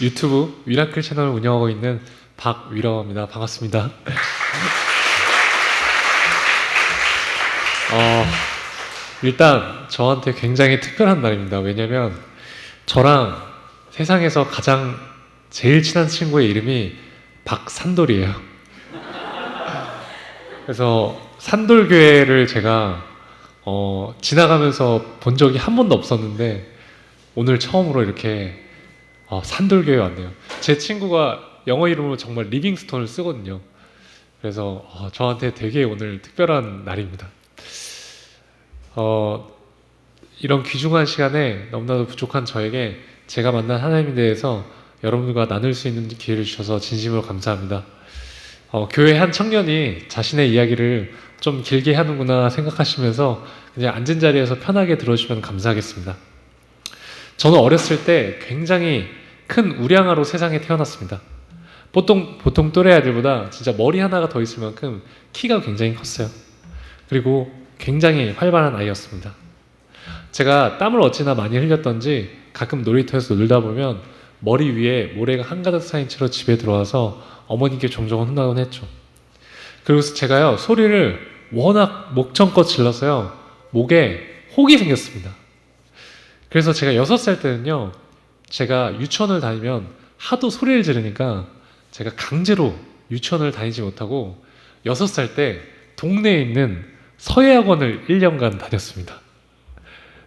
유튜브 위라클 채널을 운영하고 있는 박위라입니다. 반갑습니다. 일단 저한테 굉장히 특별한 날입니다. 왜냐면 저랑 세상에서 가장 제일 친한 친구의 이름이 박산돌이에요. 그래서 산돌교회를 제가 지나가면서 본 적이 한 번도 없었는데 오늘 처음으로 이렇게 산돌교회에 왔네요. 제 친구가 영어 이름으로 정말 리빙스톤을 쓰거든요. 그래서 저한테 되게 오늘 특별한 날입니다. 이런 귀중한 시간에 너무나도 부족한 저에게 제가 만난 하나님에 대해서 여러분과 나눌 수 있는 기회를 주셔서 진심으로 감사합니다. 교회 한 청년이 자신의 이야기를 좀 길게 하는구나 생각하시면서 그냥 앉은 자리에서 편하게 들어주시면 감사하겠습니다. 저는 어렸을 때 굉장히 큰 우량아로 세상에 태어났습니다. 보통 또래 아들보다 진짜 머리 하나가 더 있을 만큼 키가 굉장히 컸어요. 그리고 굉장히 활발한 아이였습니다. 제가 땀을 어찌나 많이 흘렸던지 가끔 놀이터에서 놀다 보면 머리 위에 모래가 한가득 쌓인 채로 집에 들어와서 어머니께 종종 혼나곤 했죠. 그리고 제가요 소리를 워낙 목청껏 질러서요 목에 혹이 생겼습니다. 그래서 제가 6살 때는요 제가 유치원을 다니면 하도 소리를 지르니까 제가 강제로 유치원을 다니지 못하고 6살 때 동네에 있는 서예학원을 1년간 다녔습니다.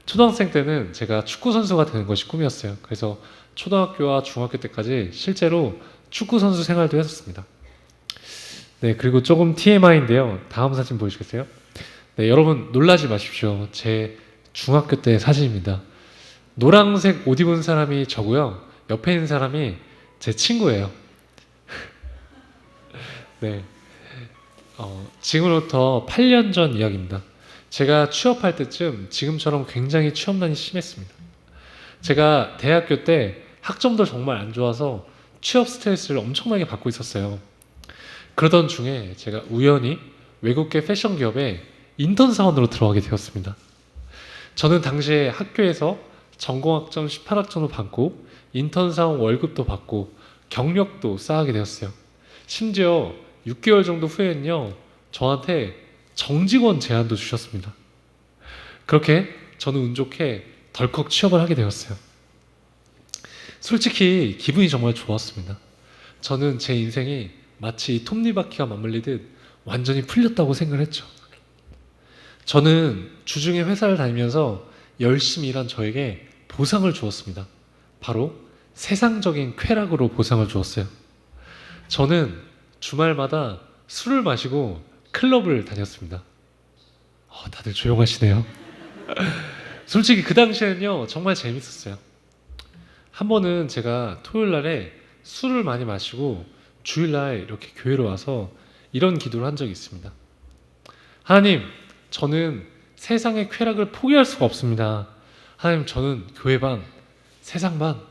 초등학생 때는 제가 축구선수가 되는 것이 꿈이었어요. 그래서 초등학교와 중학교 때까지 실제로 축구선수 생활도 했었습니다. 네, 그리고 조금 TMI인데요. 다음 사진 보여주시겠어요? 네, 여러분 놀라지 마십시오. 제 중학교 때 사진입니다. 노란색 옷 입은 사람이 저고요. 옆에 있는 사람이 제 친구예요. 네, 지금부터 8년 전 이야기입니다. 제가 취업할 때쯤 지금처럼 굉장히 취업난이 심했습니다. 제가 대학교 때 학점도 정말 안 좋아서 취업 스트레스를 엄청나게 받고 있었어요. 그러던 중에 제가 우연히 외국계 패션 기업에 인턴 사원으로 들어가게 되었습니다. 저는 당시에 학교에서 전공학점 18학점을 받고 인턴 사원 월급도 받고 경력도 쌓게 되었어요. 심지어 6개월 정도 후에는요 저한테 정직원 제안도 주셨습니다. 그렇게 저는 운 좋게 덜컥 취업을 하게 되었어요. 솔직히 기분이 정말 좋았습니다. 저는 제 인생이 마치 톱니바퀴와 맞물리듯 완전히 풀렸다고 생각을 했죠. 저는 주중에 회사를 다니면서 열심히 일한 저에게 보상을 주었습니다. 바로 세상적인 쾌락으로 보상을 주었어요. 저는 주말마다 술을 마시고 클럽을 다녔습니다. 다들 조용하시네요. 솔직히 그 당시에는요 정말 재밌었어요. 한 번은 제가 토요일 날에 술을 많이 마시고 주일날 이렇게 교회로 와서 이런 기도를 한 적이 있습니다. 하나님, 저는 세상의 쾌락을 포기할 수가 없습니다. 하나님, 저는 교회 반, 세상 반,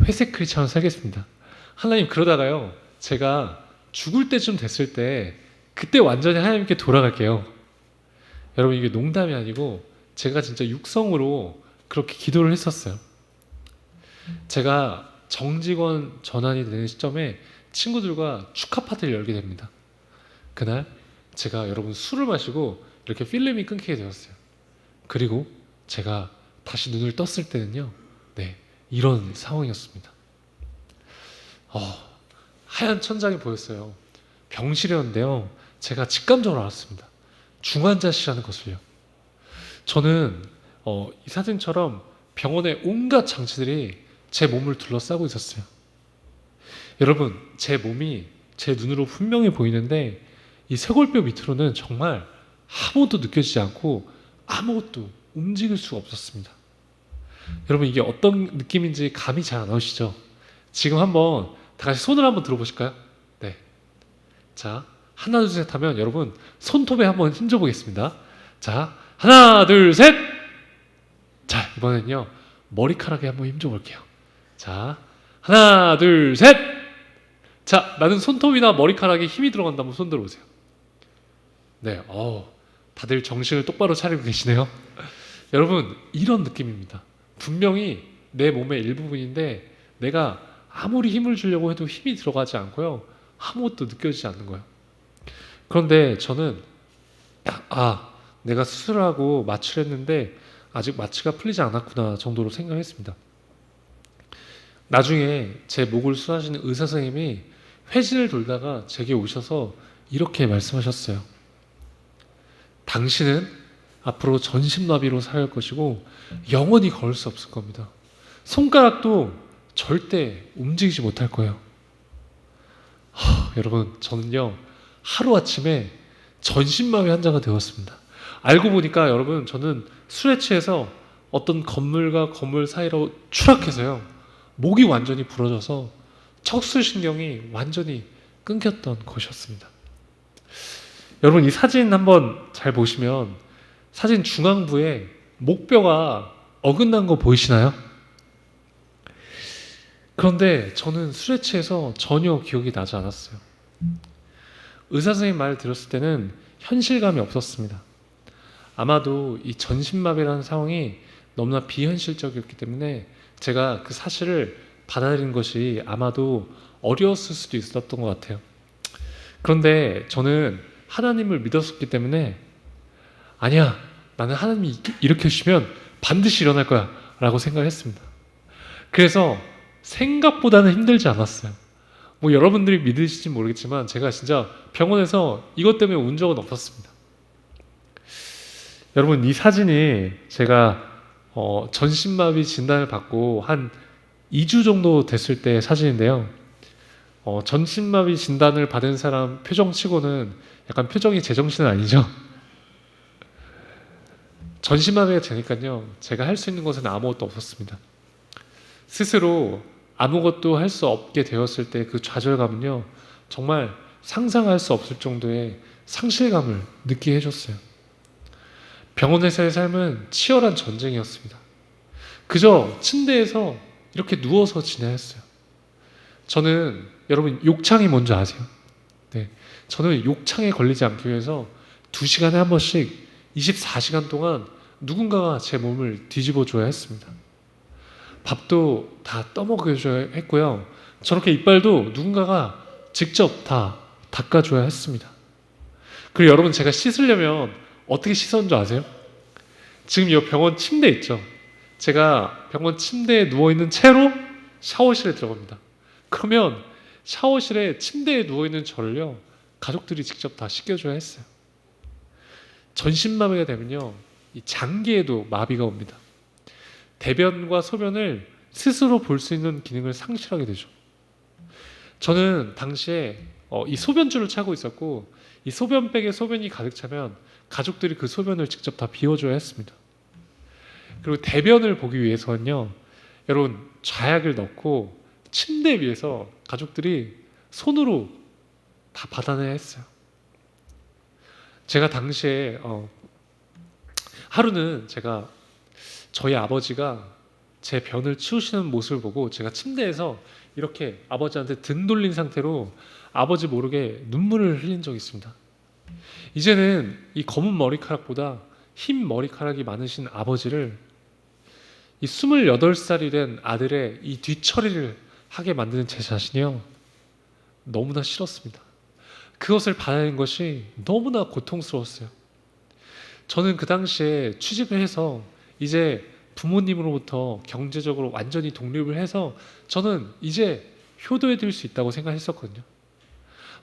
회색 크리스찬으로 살겠습니다. 하나님, 그러다가요 제가 죽을 때쯤 됐을 때 그때 완전히 하나님께 돌아갈게요. 여러분, 이게 농담이 아니고 제가 진짜 육성으로 그렇게 기도를 했었어요. 제가 정직원 전환이 되는 시점에 친구들과 축하 파티를 열게 됩니다. 그날 제가 여러분 술을 마시고 이렇게 필름이 끊기게 되었어요. 그리고 제가 다시 눈을 떴을 때는요 네, 이런 상황이었습니다. 하얀 천장이 보였어요. 병실이었는데요 제가 직감적으로 알았습니다. 중환자실이라는 것을요. 저는 이 사진처럼 병원의 온갖 장치들이 제 몸을 둘러싸고 있었어요. 여러분, 제 몸이 제 눈으로 분명히 보이는데 이 쇄골뼈 밑으로는 정말 아무것도 느껴지지 않고 아무것도 움직일 수가 없었습니다. 여러분, 이게 어떤 느낌인지 감이 잘 안 오시죠? 지금 한번 다 같이 손을 한번 들어보실까요? 네. 자, 하나 둘 셋 하면 여러분 손톱에 한번 힘줘 보겠습니다. 자, 하나 둘 셋. 자, 이번엔요 머리카락에 한번 힘줘 볼게요. 자, 하나 둘 셋. 자, 나는 손톱이나 머리카락에 힘이 들어간다. 한번 손 들어보세요. 네, 다들 정신을 똑바로 차리고 계시네요. 여러분, 이런 느낌입니다. 분명히 내 몸의 일부분인데 내가 아무리 힘을 주려고 해도 힘이 들어가지 않고요. 아무것도 느껴지지 않는 거예요. 그런데 저는 내가 수술하고 마취를 했는데 아직 마취가 풀리지 않았구나 정도로 생각했습니다. 나중에 제 목을 수술하시는 의사 선생님이 회진을 돌다가 제게 오셔서 이렇게 말씀하셨어요. 당신은 앞으로 전신마비로 살아갈 것이고 영원히 걸을 수 없을 겁니다. 손가락도 절대 움직이지 못할 거예요. 여러분, 저는요 하루아침에 전신마비 환자가 되었습니다. 알고 보니까 여러분, 저는 술에 취해서 어떤 건물과 건물 사이로 추락해서요 목이 완전히 부러져서 척수신경이 완전히 끊겼던 것이었습니다. 여러분, 이 사진 한번 잘 보시면 사진 중앙부에 목뼈가 어긋난 거 보이시나요? 그런데 저는 술에 취해서 전혀 기억이 나지 않았어요. 의사 선생님 말을 들었을 때는 현실감이 없었습니다. 아마도 이 전신마비라는 상황이 너무나 비현실적이었기 때문에 제가 그 사실을 받아들이는 것이 아마도 어려웠을 수도 있었던 것 같아요. 그런데 저는 하나님을 믿었었기 때문에 아니야, 나는 하나님이 이렇게 해주시면 반드시 일어날 거야 라고 생각을 했습니다. 그래서 생각보다는 힘들지 않았어요. 뭐 여러분들이 믿으실지 모르겠지만 제가 진짜 병원에서 이것 때문에 운 적은 없었습니다. 여러분, 이 사진이 제가 전신마비 진단을 받고 한 2주 정도 됐을 때 사진인데요. 전신마비 진단을 받은 사람 표정치고는 약간 표정이 제정신은 아니죠. 전신마비가 되니까요, 제가 할 수 있는 것은 아무것도 없었습니다. 스스로 아무것도 할 수 없게 되었을 때 그 좌절감은요, 정말 상상할 수 없을 정도의 상실감을 느끼게 해줬어요. 병원에서의 삶은 치열한 전쟁이었습니다. 그저 침대에서 이렇게 누워서 지내야 했어요. 저는, 여러분, 욕창이 뭔지 아세요? 네, 저는 욕창에 걸리지 않기 위해서 2시간에 한 번씩 24시간 동안 누군가가 제 몸을 뒤집어 줘야 했습니다. 밥도 다 떠먹여줘야 했고요. 저렇게 이빨도 누군가가 직접 다 닦아줘야 했습니다. 그리고 여러분, 제가 씻으려면 어떻게 씻었는 줄 아세요? 지금 이 병원 침대 있죠? 제가 병원 침대에 누워있는 채로 샤워실에 들어갑니다. 그러면 샤워실에 침대에 누워있는 저를요, 가족들이 직접 다 씻겨줘야 했어요. 전신마비가 되면요, 이 장기에도 마비가 옵니다. 대변과 소변을 스스로 볼 수 있는 기능을 상실하게 되죠. 저는 당시에 이 소변줄을 차고 있었고, 이 소변백에 소변이 가득 차면 가족들이 그 소변을 직접 다 비워줘야 했습니다. 그리고 대변을 보기 위해서는요, 여러분, 좌약을 넣고 침대 위에서 가족들이 손으로 다 받아내야 했어요. 제가 당시에 하루는 제가 저희 아버지가 제 변을 치우시는 모습을 보고 제가 침대에서 이렇게 아버지한테 등 돌린 상태로 아버지 모르게 눈물을 흘린 적이 있습니다. 이제는 이 검은 머리카락보다 흰 머리카락이 많으신 아버지를, 이 28살이 된 아들의 이 뒤처리를 하게 만드는 제 자신이요, 너무나 싫었습니다. 그것을 받아내는 것이 너무나 고통스러웠어요. 저는 그 당시에 취직을 해서 이제 부모님으로부터 경제적으로 완전히 독립을 해서 저는 이제 효도해 드릴 수 있다고 생각했었거든요.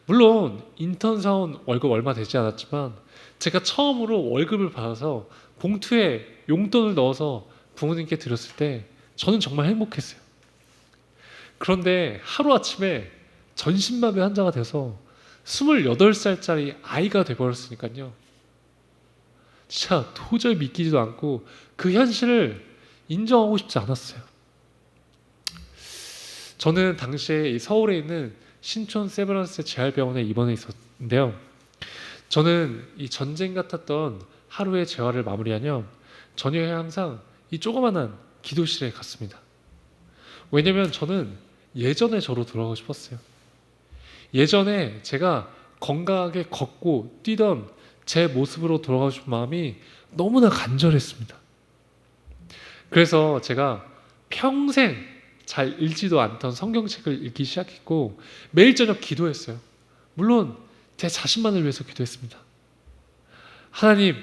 물론 인턴 사원 월급 얼마 되지 않았지만 제가 처음으로 월급을 받아서 봉투에 용돈을 넣어서 부모님께 드렸을 때 저는 정말 행복했어요. 그런데 하루아침에 전신마비 환자가 돼서 28살짜리 아이가 돼버렸으니까요, 진짜 도저히 믿기지도 않고 그 현실을 인정하고 싶지 않았어요. 저는 당시에 이 서울에 있는 신촌 세브란스 재활병원에 입원해 있었는데요, 저는 이 전쟁 같았던 하루의 재활을 마무리하며 저녁에 항상 이 조그만한 기도실에 갔습니다. 왜냐면 저는 예전의 저로 돌아가고 싶었어요. 예전에 제가 건강하게 걷고 뛰던 제 모습으로 돌아가고 싶은 마음이 너무나 간절했습니다. 그래서 제가 평생 잘 읽지도 않던 성경책을 읽기 시작했고 매일 저녁 기도했어요. 물론 제 자신만을 위해서 기도했습니다. 하나님,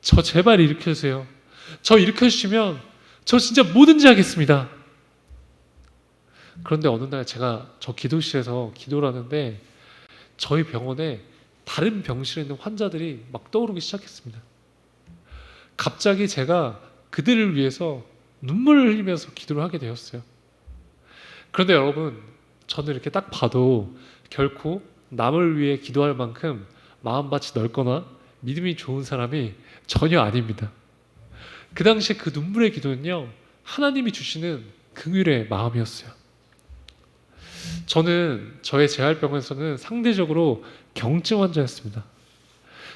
저 제발 일으켜주세요. 저 일으켜주시면 저 진짜 뭐든지 하겠습니다. 그런데 어느 날 제가 저 기도실에서 기도를 하는데 저희 병원에 다른 병실에 있는 환자들이 막 떠오르기 시작했습니다. 갑자기 제가 그들을 위해서 눈물을 흘리면서 기도를 하게 되었어요. 그런데 여러분, 저는 이렇게 딱 봐도 결코 남을 위해 기도할 만큼 마음밭이 넓거나 믿음이 좋은 사람이 전혀 아닙니다. 그 당시에 그 눈물의 기도는요, 하나님이 주시는 긍휼의 마음이었어요. 저는 저의 재활병원에서는 상대적으로 경증 환자였습니다.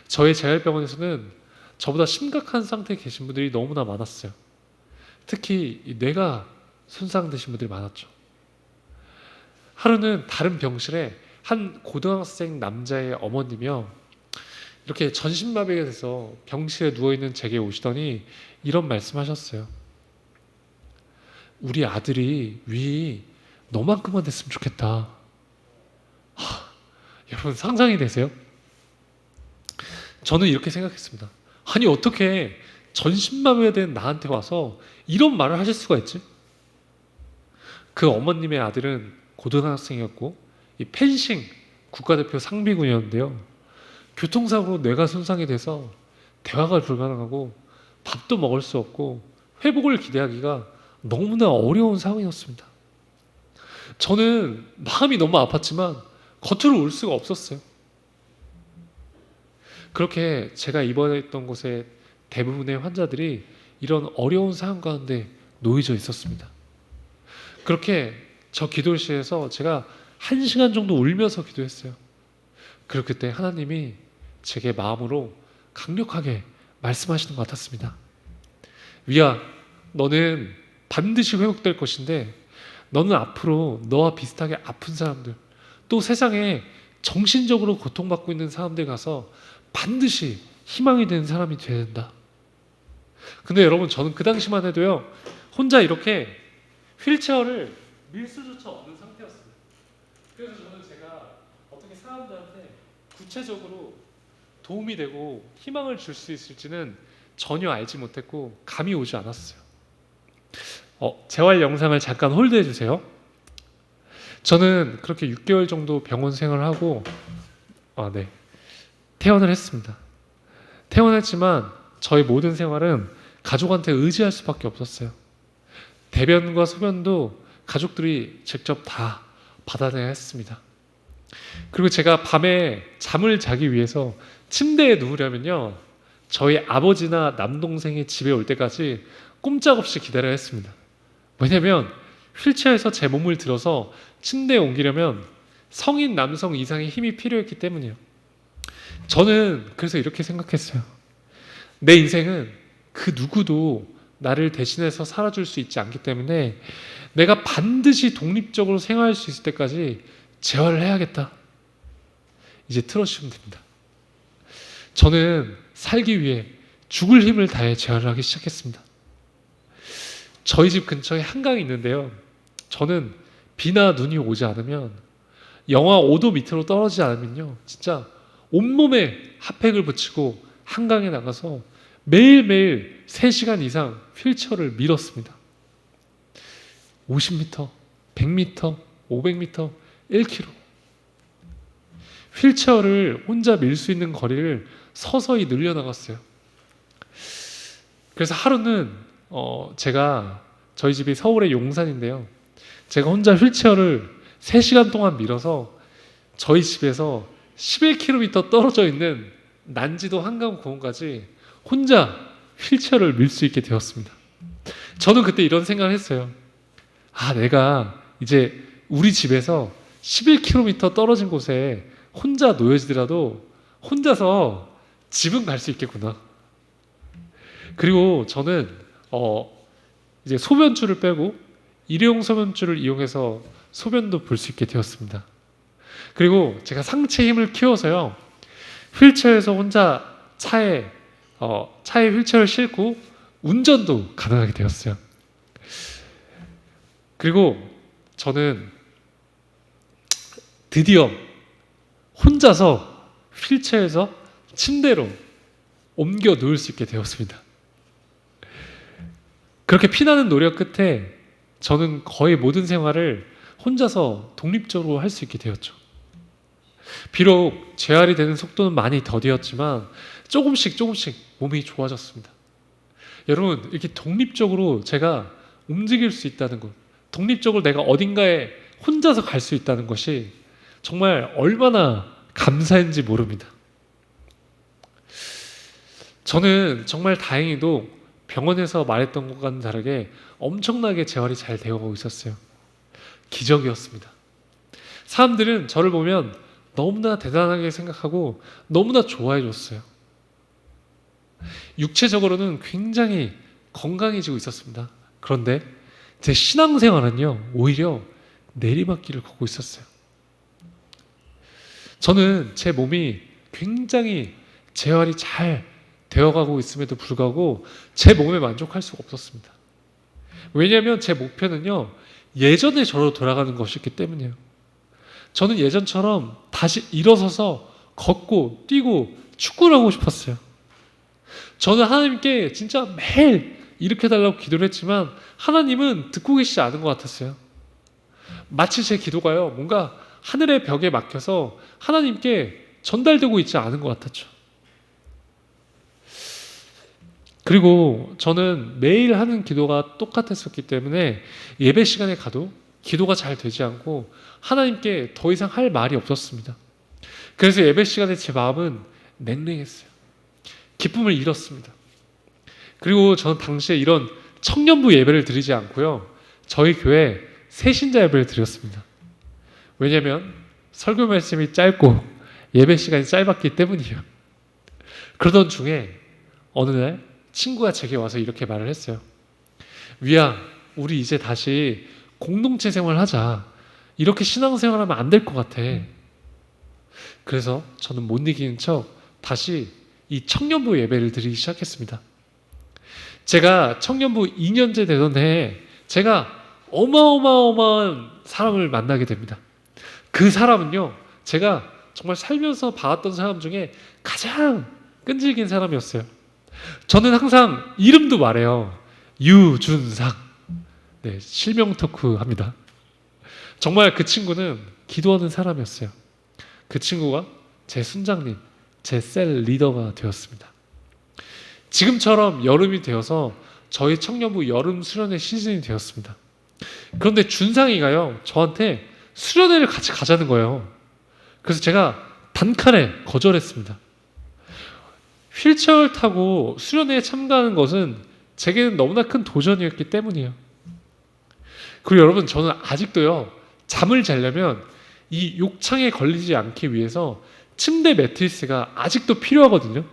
저의 재활병원에서는 저보다 심각한 상태에 계신 분들이 너무나 많았어요. 특히 이 뇌가 손상되신 분들이 많았죠. 하루는 다른 병실에 한 고등학생 남자의 어머니며 이렇게 전신마비가 돼서 병실에 누워있는 제게 오시더니 이런 말씀하셨어요. 우리 아들이 위 너만큼만 됐으면 좋겠다. 여러분 상상이 되세요? 저는 이렇게 생각했습니다. 아니 어떻게 전신마비가 된 나한테 와서 이런 말을 하실 수가 있지? 그 어머님의 아들은 고등학생이었고 이 펜싱 국가대표 상비군이었는데요. 교통사고로 뇌가 손상이 돼서 대화가 불가능하고 밥도 먹을 수 없고 회복을 기대하기가 너무나 어려운 상황이었습니다. 저는 마음이 너무 아팠지만 겉으로 울 수가 없었어요. 그렇게 제가 입원했던 곳에 대부분의 환자들이 이런 어려운 상황 가운데 놓여져 있었습니다. 그렇게 저 기도실에서 제가 1시간 정도 울면서 기도했어요. 그리고 그때 하나님이 제게 마음으로 강력하게 말씀하시는 것 같았습니다. 위야, 너는 반드시 회복될 것인데 너는 앞으로 너와 비슷하게 아픈 사람들, 또 세상에 정신적으로 고통받고 있는 사람들 가서 반드시 희망이 되는 사람이 되어야 된다. 근데 여러분, 저는 그 당시만 해도요, 혼자 이렇게 휠체어를 밀 수조차 없는 상태였습니다. 그래서 저는 제가 어떻게 사람들한테 구체적으로 도움이 되고 희망을 줄 수 있을지는 전혀 알지 못했고 감이 오지 않았어요. 재활 영상을 잠깐 홀드해 주세요. 저는 그렇게 6개월 정도 병원 생활을 하고 퇴원을 했습니다. 퇴원했지만 저의 모든 생활은 가족한테 의지할 수밖에 없었어요. 대변과 소변도 가족들이 직접 다 받아내야 했습니다. 그리고 제가 밤에 잠을 자기 위해서 침대에 누우려면요, 저희 아버지나 남동생이 집에 올 때까지 꼼짝없이 기다려야 했습니다. 왜냐면 휠체어에서 제 몸을 들어서 침대에 옮기려면 성인 남성 이상의 힘이 필요했기 때문이에요. 저는 그래서 이렇게 생각했어요. 내 인생은 그 누구도 나를 대신해서 살아줄 수 있지 않기 때문에 내가 반드시 독립적으로 생활할 수 있을 때까지 재활을 해야겠다. 이제 틀어주시면 됩니다. 저는 살기 위해 죽을 힘을 다해 재활을 하기 시작했습니다. 저희 집 근처에 한강이 있는데요, 저는 비나 눈이 오지 않으면, 영하 5도 밑으로 떨어지지 않으면요, 진짜 온몸에 핫팩을 붙이고 한강에 나가서 매일매일 3시간 이상 휠체어를 밀었습니다. 50m, 100m, 500m, 1km. 휠체어를 혼자 밀 수 있는 거리를 서서히 늘려나갔어요. 그래서 하루는 제가, 저희 집이 서울의 용산인데요, 제가 혼자 휠체어를 3시간 동안 밀어서 저희 집에서 11km 떨어져 있는 난지도 한강공원까지 혼자 휠체어를 밀 수 있게 되었습니다. 저는 그때 이런 생각을 했어요. 내가 이제 우리 집에서 11km 떨어진 곳에 혼자 놓여지더라도 혼자서 집은 갈 수 있겠구나. 그리고 저는 이제 소변줄을 빼고 일회용 소변줄을 이용해서 소변도 볼 수 있게 되었습니다. 그리고 제가 상체 힘을 키워서요, 휠체어에서 혼자 차에 휠체어를 싣고 운전도 가능하게 되었어요. 그리고 저는 드디어 혼자서 휠체어에서 침대로 옮겨 누울 수 있게 되었습니다. 그렇게 피나는 노력 끝에 저는 거의 모든 생활을 혼자서 독립적으로 할 수 있게 되었죠. 비록 재활이 되는 속도는 많이 더디었지만 조금씩 몸이 좋아졌습니다. 여러분, 이렇게 독립적으로 제가 움직일 수 있다는 것, 독립적으로 내가 어딘가에 혼자서 갈 수 있다는 것이 정말 얼마나 감사한지 모릅니다. 저는 정말 다행히도 병원에서 말했던 것과는 다르게 엄청나게 재활이 잘 되어가고 있었어요. 기적이었습니다. 사람들은 저를 보면 너무나 대단하게 생각하고 너무나 좋아해 줬어요. 육체적으로는 굉장히 건강해지고 있었습니다. 그런데 제 신앙생활은요, 오히려 내리막길을 걷고 있었어요. 저는 제 몸이 굉장히 재활이 잘 되어가고 있음에도 불구하고 제 몸에 만족할 수가 없었습니다. 왜냐하면 제 목표는요, 예전의 저로 돌아가는 것이었기 때문이에요. 저는 예전처럼 다시 일어서서 걷고 뛰고 축구를 하고 싶었어요. 저는 하나님께 진짜 매일 일으켜달라고 기도를 했지만 하나님은 듣고 계시지 않은 것 같았어요. 마치 제 기도가요, 뭔가 하늘의 벽에 막혀서 하나님께 전달되고 있지 않은 것 같았죠. 그리고 저는 매일 하는 기도가 똑같았었기 때문에 예배 시간에 가도 기도가 잘 되지 않고 하나님께 더 이상 할 말이 없었습니다. 그래서 예배 시간에 제 마음은 냉랭했어요. 기쁨을 잃었습니다. 그리고 저는 당시에 이런 청년부 예배를 드리지 않고요, 저희 교회 새신자 예배를 드렸습니다. 왜냐하면 설교 말씀이 짧고 예배 시간이 짧았기 때문이에요. 그러던 중에 어느 날 친구가 제게 와서 이렇게 말을 했어요. 위야, 우리 이제 다시 공동체 생활하자. 이렇게 신앙생활하면 안 될 것 같아. 그래서 저는 못 이기는 척 다시 이 청년부 예배를 드리기 시작했습니다. 제가 청년부 2년째 되던 해에 제가 어마어마한 사람을 만나게 됩니다. 그 사람은요, 제가 정말 살면서 봐왔던 사람 중에 가장 끈질긴 사람이었어요. 저는 항상 이름도 말해요. 유준상. 네, 실명 토크 합니다. 정말 그 친구는 기도하는 사람이었어요. 그 친구가 제 순장님, 제 셀 리더가 되었습니다. 지금처럼 여름이 되어서 저희 청년부 여름 수련회 시즌이 되었습니다. 그런데 준상이가요, 저한테 수련회를 같이 가자는 거예요. 그래서 제가 단칼에 거절했습니다. 휠체어를 타고 수련회에 참가하는 것은 제게는 너무나 큰 도전이었기 때문이에요. 그리고 여러분, 저는 아직도요, 잠을 자려면 이 욕창에 걸리지 않기 위해서 침대 매트리스가 아직도 필요하거든요.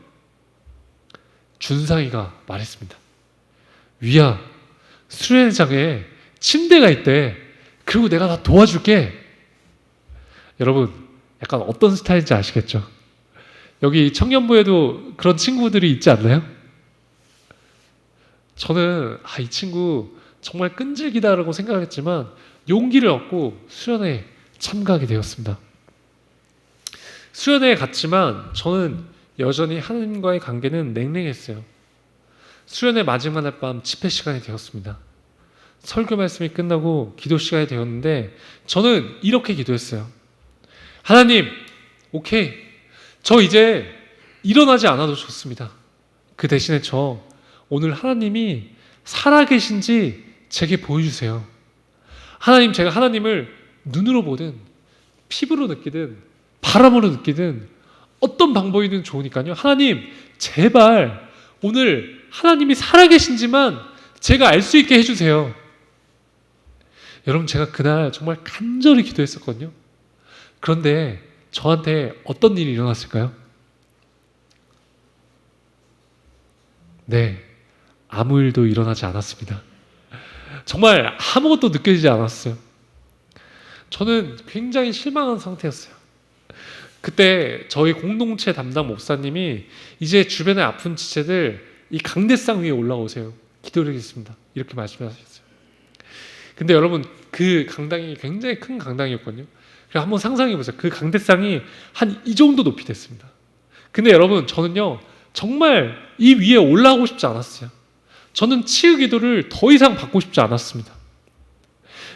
준상이가 말했습니다. 위야, 수련회장에 침대가 있대. 그리고 내가 다 도와줄게. 여러분, 약간 어떤 스타일인지 아시겠죠? 여기 청년부에도 그런 친구들이 있지 않나요? 저는 이 친구 정말 끈질기다라고 생각했지만 용기를 얻고 수련회에 참가하게 되었습니다. 수련회에 갔지만 저는 여전히 하나님과의 관계는 냉랭했어요. 수련회 마지막 날 밤 집회 시간이 되었습니다. 설교 말씀이 끝나고 기도 시간이 되었는데 저는 이렇게 기도했어요. 하나님, 오케이. 저 이제 일어나지 않아도 좋습니다. 그 대신에 저 오늘 하나님이 살아계신지 제게 보여주세요. 하나님, 제가 하나님을 눈으로 보든 피부로 느끼든 바람으로 느끼든 어떤 방법이든 좋으니까요. 하나님, 제발 오늘 하나님이 살아계신지만 제가 알 수 있게 해주세요. 여러분, 제가 그날 정말 간절히 기도했었거든요. 그런데 저한테 어떤 일이 일어났을까요? 네, 아무 일도 일어나지 않았습니다. 정말 아무것도 느껴지지 않았어요. 저는 굉장히 실망한 상태였어요. 그때 저희 공동체 담당 목사님이 이제 주변의 아픈 지체들 이 강대상 위에 올라오세요. 기도드리겠습니다. 이렇게 말씀하셨어요. 근데 여러분 그 강당이 굉장히 큰 강당이었거든요. 그래서 한번 상상해 보세요. 그 강대상이 한 이 정도 높이 됐습니다. 근데 여러분 저는요 정말 이 위에 올라가고 싶지 않았어요. 저는 치유 기도를 더 이상 받고 싶지 않았습니다.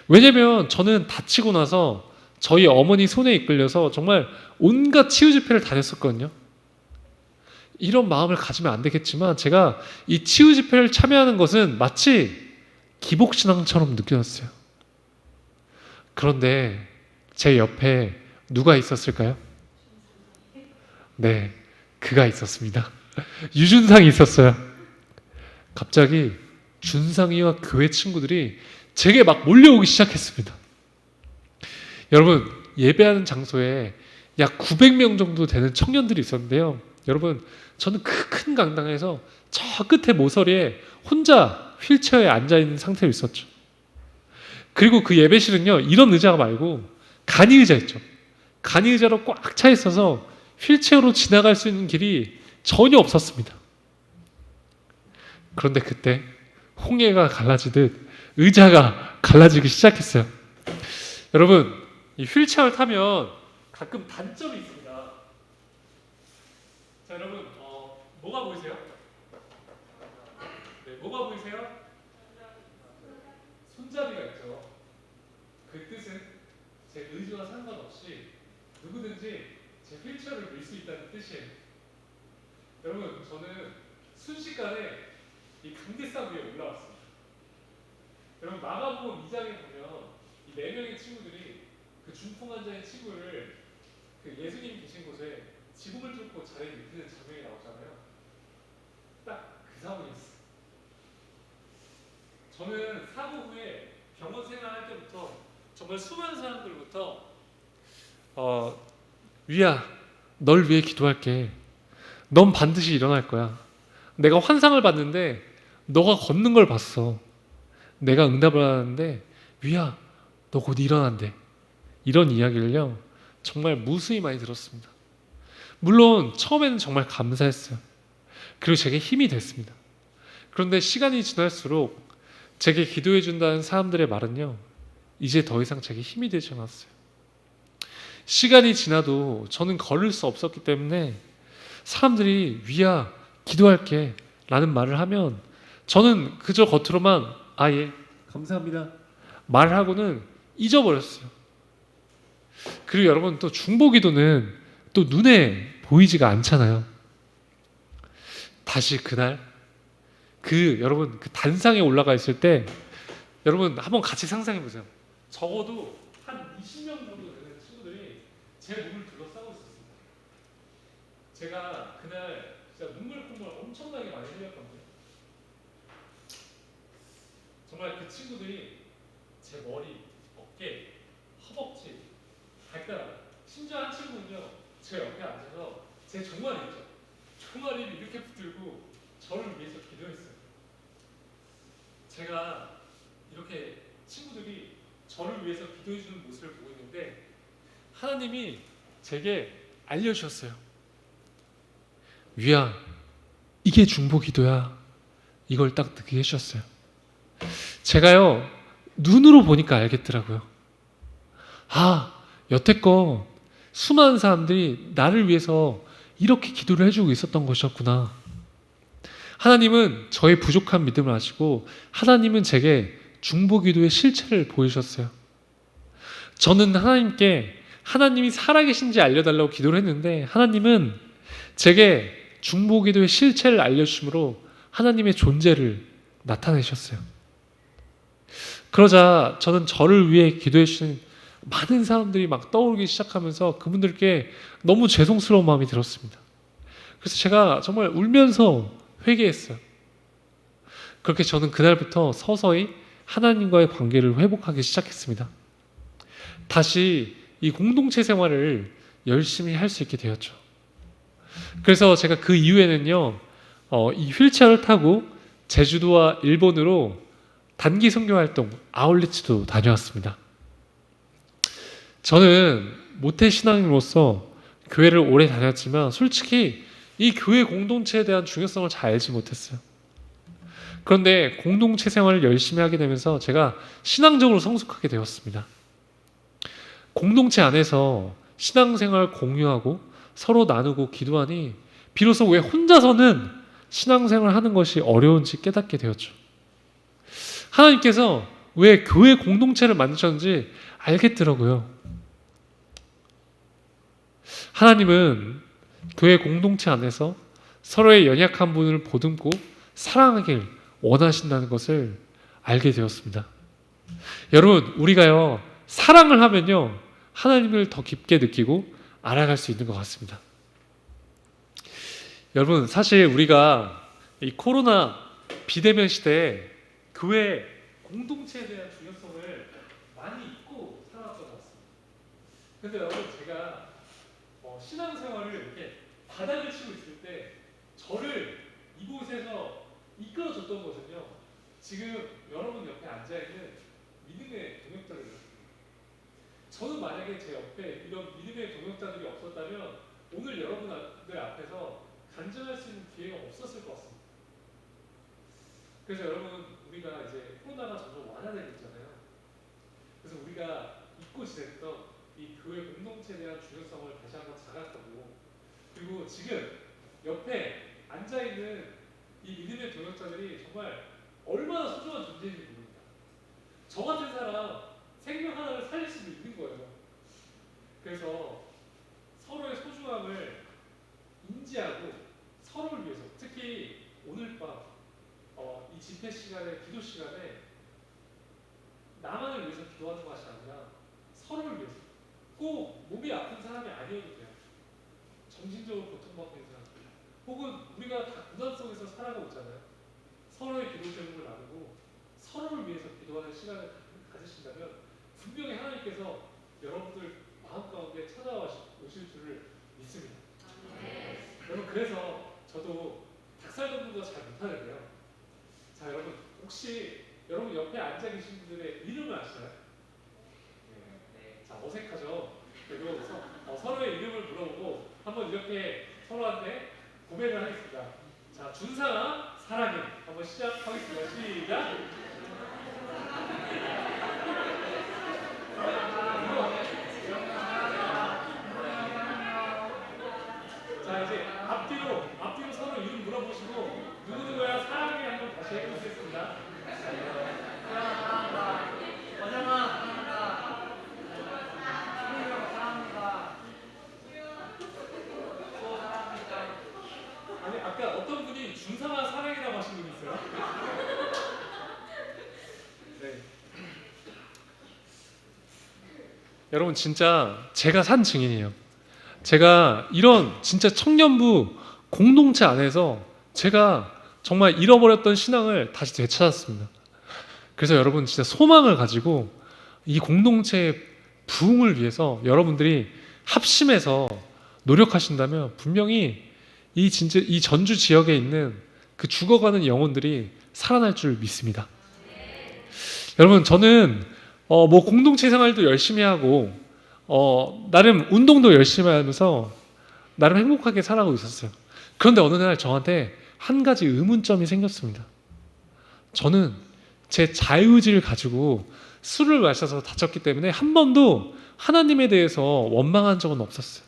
왜냐면 저는 다치고 나서 저희 어머니 손에 이끌려서 정말 온갖 치유 집회를 다녔었거든요. 이런 마음을 가지면 안 되겠지만 제가 이 치유 집회를 참여하는 것은 마치 기복신앙처럼 느껴졌어요. 그런데 제 옆에 누가 있었을까요? 네, 그가 있었습니다. 유준상이 있었어요. 갑자기 준상이와 교회 친구들이 제게 막 몰려오기 시작했습니다. 여러분, 예배하는 장소에 약 900명 정도 되는 청년들이 있었는데요. 여러분, 저는 그 큰 강당에서 저 끝에 모서리에 혼자 휠체어에 앉아있는 상태로 있었죠. 그리고 그 예배실은요, 이런 의자가 말고 간이 의자였죠. 간이 의자로 꽉 차 있어서 휠체어로 지나갈 수 있는 길이 전혀 없었습니다. 그런데 그때 홍해가 갈라지듯 의자가 갈라지기 시작했어요. 여러분, 이 휠체어를 타면 가끔 단점이 있습니다. 자, 여러분, 뭐가 보이세요? 네, 뭐가 보이세요? 손잡이가 있죠. 그 뜻은 제 의지와 상관없이 누구든지 제 휠체어를 밀 수 있다는 뜻이에요. 여러분, 저는 순식간에 이 강대상 위에 올라왔습니다. 여러분, 마가복음 2장에 보면 이 4명의 친구들이 그 중풍 환자의 친구를 그 예수님 계신 곳에 지붕을 뚫고 자리에 눕히는 장면이 나오잖아요. 딱 그 상황이었어요. 저는 사고 후에 병원 생활할 때부터 정말 수많은 사람들부터 위야, 널 위해 기도할게. 넌 반드시 일어날 거야. 내가 환상을 봤는데 너가 걷는 걸 봤어. 내가 응답을 하는데 위야, 너 곧 일어난대. 이런 이야기를요 정말 무수히 많이 들었습니다. 물론 처음에는 정말 감사했어요. 그리고 제게 힘이 됐습니다. 그런데 시간이 지날수록 제게 기도해 준다는 사람들의 말은요 이제 더 이상 제게 힘이 되지 않았어요. 시간이 지나도 저는 걸을 수 없었기 때문에 사람들이 위야 기도할게 라는 말을 하면 저는 그저 겉으로만 예 감사합니다 말을 하고는 잊어버렸어요. 그리고 여러분 또 중보기도는 또 눈에 보이지가 않잖아요. 다시 그날 여러분 그 단상에 올라가 있을 때 여러분 한번 같이 상상해 보세요. 적어도 한 20명 정도 되는 친구들이 제 몸을 둘러싸고 있었습니다. 제가 그날 진짜 눈물 콧물 엄청나게 많이 흘렸거든요. 정말 그 친구들이 제 머리, 어깨, 허벅지, 발가락, 심지어 한 친구는요 제 옆에 앉아서 제 종아리 있죠. 종아리를 이렇게 붙들고 저를 위해서 기도했어요. 제가 이렇게 친구들이 저를 위해서 기도해주는 모습을 보고 있는데 하나님이 제게 알려주셨어요. 위야, 이게 중보기도야. 이걸 딱 듣게 해주셨어요. 제가요 눈으로 보니까 알겠더라고요. 여태껏 수많은 사람들이 나를 위해서 이렇게 기도를 해주고 있었던 것이었구나. 하나님은 저의 부족한 믿음을 아시고 하나님은 제게 중보기도의 실체를 보여주셨어요. 저는 하나님께 하나님이 살아계신지 알려달라고 기도를 했는데 하나님은 제게 중보기도의 실체를 알려주심으로 하나님의 존재를 나타내셨어요. 그러자 저는 저를 위해 기도해 주신 많은 사람들이 막 떠오르기 시작하면서 그분들께 너무 죄송스러운 마음이 들었습니다. 그래서 제가 정말 울면서 회개했어요. 그렇게 저는 그날부터 서서히 하나님과의 관계를 회복하기 시작했습니다. 다시 이 공동체 생활을 열심히 할 수 있게 되었죠. 그래서 제가 그 이후에는요 이 휠체어를 타고 제주도와 일본으로 단기 선교 활동 아울리츠도 다녀왔습니다. 저는 모태 신앙인으로서 교회를 오래 다녔지만 솔직히 이 교회 공동체에 대한 중요성을 잘 알지 못했어요. 그런데 공동체 생활을 열심히 하게 되면서 제가 신앙적으로 성숙하게 되었습니다. 공동체 안에서 신앙생활 공유하고 서로 나누고 기도하니 비로소 왜 혼자서는 신앙생활 하는 것이 어려운지 깨닫게 되었죠. 하나님께서 왜 교회 공동체를 만드셨는지 알겠더라고요. 하나님은 교회 공동체 안에서 서로의 연약한 분을 보듬고 사랑하길 원하신다는 것을 알게 되었습니다. 여러분, 우리가요, 사랑을 하면요, 하나님을 더 깊게 느끼고 알아갈 수 있는 것 같습니다. 여러분, 사실 우리가 이 코로나 비대면 시대에 교회 공동체에 대한 중요성을 많이 잊고 살아왔던 것 같습니다. 그런데 여러분, 제가 신앙생활을 이렇게 바닥을 치고 있을 때 저를 이곳에서 이끌어줬던 것은요, 지금 여러분 옆에 앉아있는 믿음의 동역자들입니다. 저는 만약에 제 옆에 이런 믿음의 동역자들이 없었다면 오늘 여러분들 앞에서 간증할 수 있는 기회가 없었을 것 같습니다. 그래서 여러분, 우리가 이제 코로나가 점점 완화되고 있잖아요. 그래서 우리가 잊고 지냈던 이 교회 공동체에 대한 중요성을 다시 한번 자각하고, 그리고 지금 옆에 앉아있는 이 믿음의 동역자들이 정말 얼마나 소중한 존재인지 모릅니다. 저 같은 사람 생명 하나를 살릴 수도 있는 거예요. 그래서 서로의 소중함을 인지하고 서로를 위해서, 특히 오늘 밤 이 집회 시간에, 기도 시간에 나만을 위해서 기도하는 것이 아니라 서로를 위해서, 꼭 몸이 아픈 사람이 아니어도 돼요. 정신적으로 고통받고 있는 사람들, 혹은 우리가 다 고난 속에서 살아가고 있잖아요. 서로의 기도 제목을 나누고 서로를 위해서 기도하는 시간을 가지신다면 분명히 하나님께서 여러분들 마음 가운데 찾아와 오실 줄을 믿습니다. 여러분, 그래서 저도 닭살 돋는 거 잘 못하는데요. 자, 여러분, 혹시 여러분 옆에 앉아 계신 분들의 이름을 아시나요? 네. 자, 어색하죠? 그리고 서로의 이름을 물어보고 한번 이렇게 서로한테 고백을 하겠습니다. 자, 준상아 사랑해. 한번 시작하겠습니다. 시작. 자, 이제 앞뒤로 서로 이름 물어보시고 누구누구야 사랑해 한번 다시 해보겠습니다. 사랑한다. 과장아 사랑한다. 수민이형 사랑합니다. 또 사랑합니다. 아니, 아까 어떤 분이 준상아 사랑이라고 하신 분이 있어요? 네. 여러분, 진짜 제가 산 증인이에요. 제가 이런 진짜 청년부 공동체 안에서 제가 정말 잃어버렸던 신앙을 다시 되찾았습니다. 그래서 여러분, 진짜 소망을 가지고 이 공동체의 부흥을 위해서 여러분들이 합심해서 노력하신다면 분명히 이 전주 지역에 있는 그 죽어가는 영혼들이 살아날 줄 믿습니다. 여러분, 저는 뭐 공동체 생활도 열심히 하고 나름 운동도 열심히 하면서 나름 행복하게 살아가고 있었어요. 그런데 어느 날 저한테 한 가지 의문점이 생겼습니다. 저는 제 자유의지를 가지고 술을 마셔서 다쳤기 때문에 한 번도 하나님에 대해서 원망한 적은 없었어요.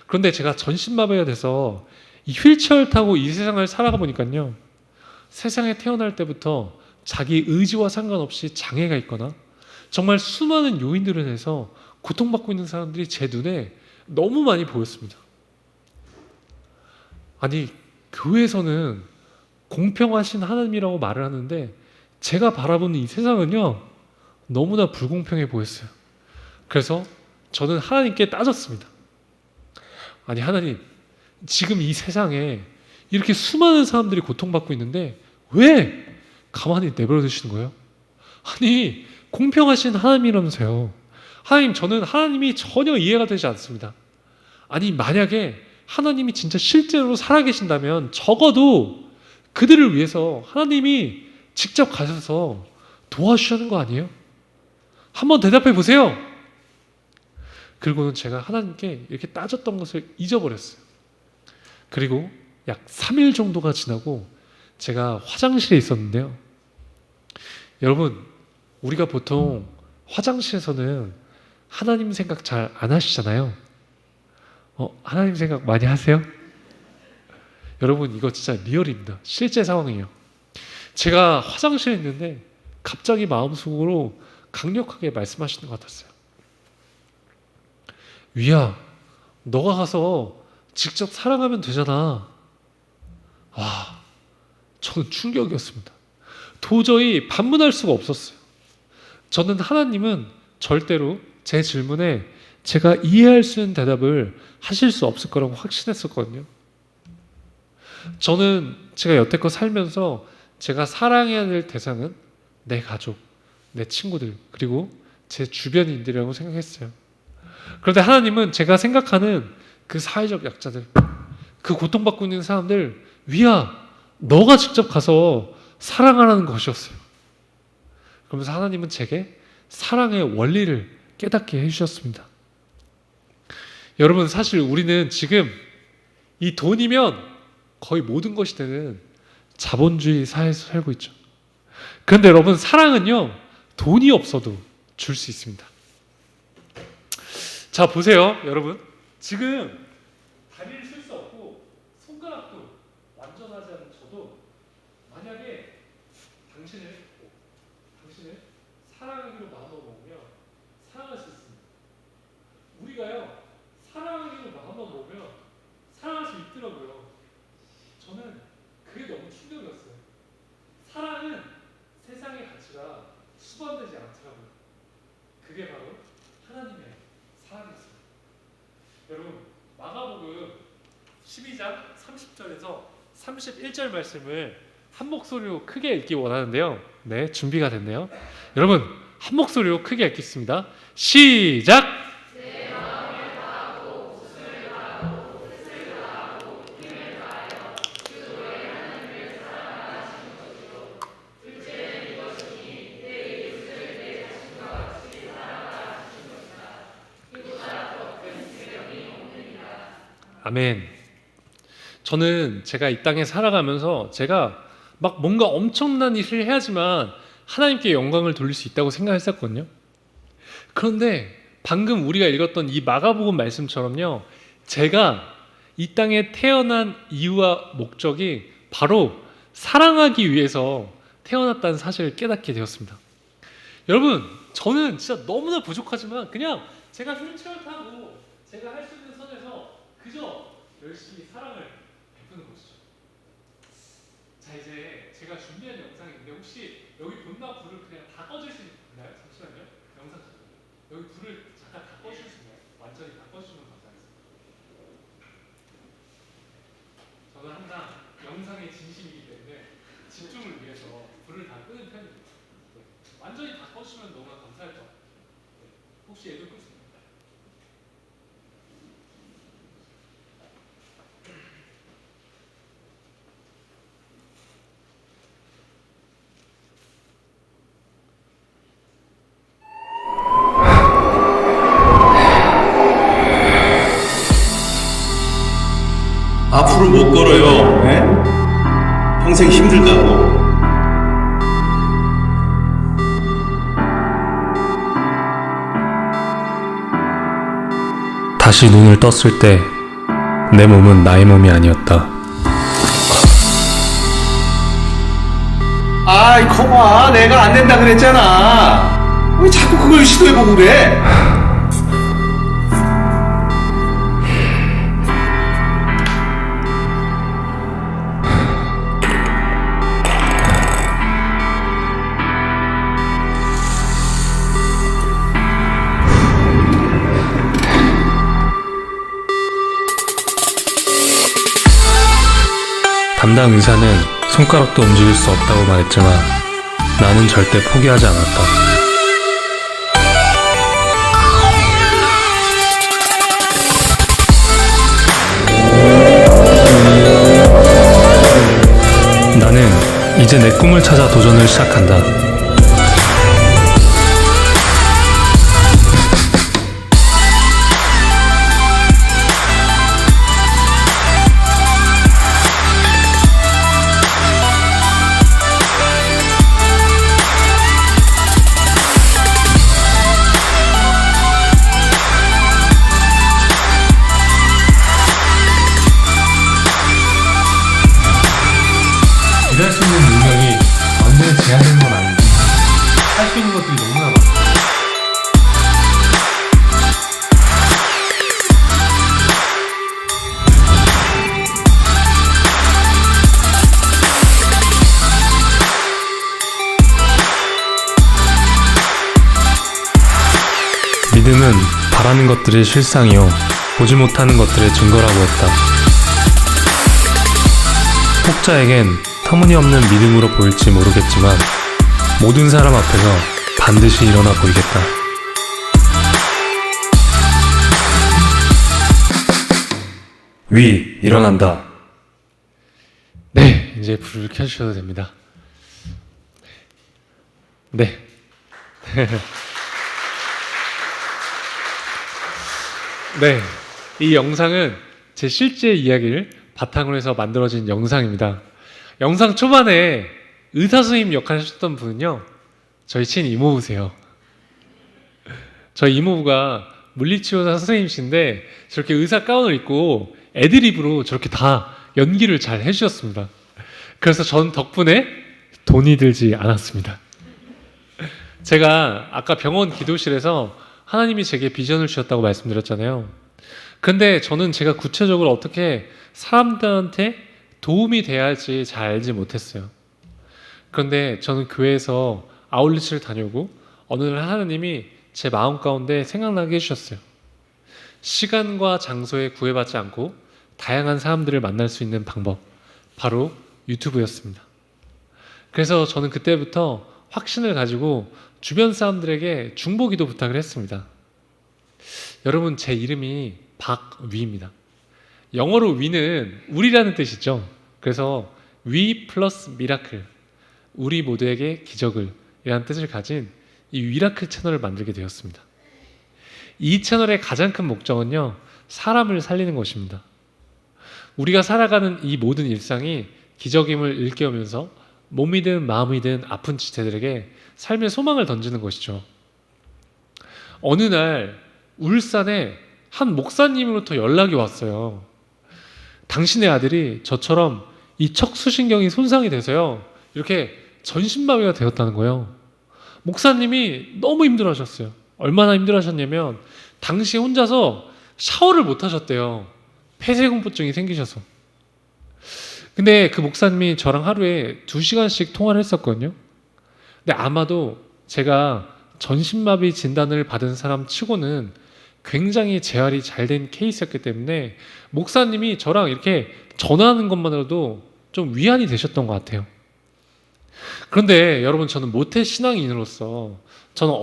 그런데 제가 전신마비가 돼서 이 휠체어를 타고 이 세상을 살아가 보니까요, 세상에 태어날 때부터 자기 의지와 상관없이 장애가 있거나 정말 수많은 요인들을 인해서 고통받고 있는 사람들이 제 눈에 너무 많이 보였습니다. 아니, 교회에서는 공평하신 하나님이라고 말을 하는데 제가 바라보는 이 세상은요, 너무나 불공평해 보였어요. 그래서 저는 하나님께 따졌습니다. 아니, 하나님, 지금 이 세상에 이렇게 수많은 사람들이 고통받고 있는데 왜 가만히 내버려 두시는 거예요? 아니, 공평하신 하나님이라면서요. 하나님, 저는 하나님이 전혀 이해가 되지 않습니다. 아니, 만약에 하나님이 진짜 실제로 살아계신다면 적어도 그들을 위해서 하나님이 직접 가셔서 도와주시는 거 아니에요? 한번 대답해 보세요. 그리고는 제가 하나님께 이렇게 따졌던 것을 잊어버렸어요. 그리고 약 3일 정도가 지나고 제가 화장실에 있었는데요. 여러분, 우리가 보통 화장실에서는 하나님 생각 잘 안 하시잖아요. 하나님 생각 많이 하세요? 여러분, 이거 진짜 리얼입니다. 실제 상황이에요. 제가 화장실에 있는데 갑자기 마음속으로 강력하게 말씀하시는 것 같았어요. 위야, 너가 가서 직접 사랑하면 되잖아. 와, 저는 충격이었습니다. 도저히 반문할 수가 없었어요. 저는 하나님은 절대로 제 질문에 제가 이해할 수 있는 대답을 하실 수 없을 거라고 확신했었거든요. 저는 제가 여태껏 살면서 제가 사랑해야 될 대상은 내 가족, 내 친구들, 그리고 제 주변인들이라고 생각했어요. 그런데 하나님은 제가 생각하는 그 사회적 약자들, 그 고통받고 있는 사람들, 위야, 너가 직접 가서 사랑하라는 것이었어요. 그러면서 하나님은 제게 사랑의 원리를 깨닫게 해주셨습니다. 여러분, 사실 우리는 지금 이 돈이면 거의 모든 것이 되는 자본주의 사회에서 살고 있죠. 그런데 여러분, 사랑은요, 돈이 없어도 줄 수 있습니다. 자, 보세요, 여러분. 지금 다리를 쓸 수 없고 손가락도 완전하지 않은 저도 만약에 당신을 사랑하기로 마음먹으면 사랑할 수 있습니다. 우리가요, 사랑하기로 마음먹으면 사랑할 수 있더라고요. 저는 그게 너무 충격이었어요. 사랑은 세상의 가치가 수반되지 않더라고요. 그게 바로 하나님의 사랑이었습니다. 여러분, 마가복음 12장 30절에서 31절 말씀을 한 목소리로 크게 읽기 원하는데요. 네, 준비가 됐네요. 여러분, 한 목소리로 크게 읽겠습니다. 시작! 아멘. 저는 제가 이 땅에 살아가면서 제가 막 뭔가 엄청난 일을 해야지만 하나님께 영광을 돌릴 수 있다고 생각했었거든요. 그런데 방금 우리가 읽었던 이 마가복음 말씀처럼요, 제가 이 땅에 태어난 이유와 목적이 바로 사랑하기 위해서 태어났다는 사실을 깨닫게 되었습니다. 여러분, 저는 진짜 너무나 부족하지만 그냥 제가 휠체어 타고 제가 할 수 있는 선에서 그저 열심히 사랑을 베푸는 것이죠. 자, 이제 제가 준비한 영상이 있는데 혹시 여기 본나 불을 그냥 다 꺼줄 수 있나요? 잠시만요. 영상 여기 불을 잠깐 다 꺼줄 수 있나요? 완전히 다 꺼주시면 감사하겠습니다. 저는 항상 영상에 진심이기 때문에 집중을 위해서 불을 다 끄는 편입니다. 네. 완전히 다 꺼주시면 너무나 감사할 것 같아요. 네. 혹시 얘도 끌 수 있나요? 앞으로 못 걸어요. 네? 평생 힘들다고. 다시 눈을 떴을 때 내 몸은 나의 몸이 아니었다. 아이, 컴아, 내가 안 된다 그랬잖아. 왜 자꾸 그걸 시도해보고 그래? 담당 의사는 손가락도 움직일 수 없다고 말했지만 나는 절대 포기하지 않았다. 나는 이제 내 꿈을 찾아 도전을 시작한다. 예수는 바라는 것들이 실상이요 보지 못하는 것들의 증거라고 했다. 혹자에겐 터무니없는 믿음으로 보일지 모르겠지만 모든 사람 앞에서 반드시 일어나 보이겠다. 위, 일어난다. 네, 이제 불을 켜주셔도 됩니다. 네. 네, 이 영상은 제 실제 이야기를 바탕으로 해서 만들어진 영상입니다. 영상 초반에 의사 선생님 역할 하셨던 분은요, 저희 친이모부세요. 저희 이모부가 물리치료사 선생님이신데 저렇게 의사 가운을 입고 애드립으로 저렇게 다 연기를 잘 해주셨습니다. 그래서 전 덕분에 돈이 들지 않았습니다. 제가 아까 병원 기도실에서 하나님이 제게 비전을 주셨다고 말씀드렸잖아요. 근데 저는 제가 구체적으로 어떻게 사람들한테 도움이 돼야 할지 잘 알지 못했어요. 그런데 저는 교회에서 아울리치를 다녀오고 어느 날 하나님이 제 마음 가운데 생각나게 해주셨어요. 시간과 장소에 구애받지 않고 다양한 사람들을 만날 수 있는 방법, 바로 유튜브였습니다. 그래서 저는 그때부터 확신을 가지고 주변 사람들에게 중보기도 부탁을 했습니다. 여러분, 제 이름이 박위입니다. 영어로 위는 우리라는 뜻이죠. 그래서 위 플러스 미라클, 우리 모두에게 기적을 이라는 뜻을 가진 이 위라클 채널을 만들게 되었습니다. 이 채널의 가장 큰 목적은요, 사람을 살리는 것입니다. 우리가 살아가는 이 모든 일상이 기적임을 일깨우면서 몸이든 마음이든 아픈 지체들에게 삶의 소망을 던지는 것이죠. 어느 날 울산에 한 목사님으로부터 연락이 왔어요. 당신의 아들이 저처럼 이 척수신경이 손상이 돼서요, 이렇게 전신마비가 되었다는 거예요. 목사님이 너무 힘들어하셨어요. 얼마나 힘들어하셨냐면 당시 혼자서 샤워를 못 하셨대요. 폐쇄공포증이 생기셔서. 근데 그 목사님이 저랑 하루에 2시간씩 통화를 했었거든요. 근데 아마도 제가 전신마비 진단을 받은 사람 치고는 굉장히 재활이 잘 된 케이스였기 때문에 목사님이 저랑 이렇게 전화하는 것만으로도 좀 위안이 되셨던 것 같아요. 그런데 여러분, 저는 모태 신앙인으로서 저는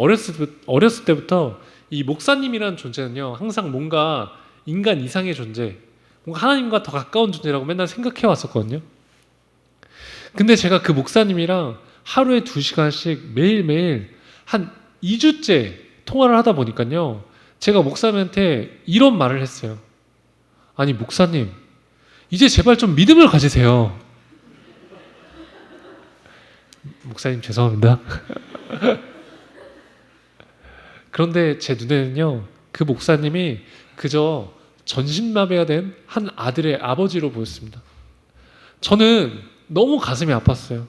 어렸을 때부터 이 목사님이라는 존재는요, 항상 뭔가 인간 이상의 존재, 뭔가 하나님과 더 가까운 존재라고 맨날 생각해 왔었거든요. 근데 제가 그 목사님이랑 하루에 2시간씩 매일매일 한 2주째 통화를 하다 보니까요, 제가 목사님한테 이런 말을 했어요. 아니, 목사님, 이제 제발 좀 믿음을 가지세요. 목사님, 죄송합니다. 그런데 제 눈에는요, 그 목사님이 그저 전신마비가 된 한 아들의 아버지로 보였습니다. 저는 너무 가슴이 아팠어요.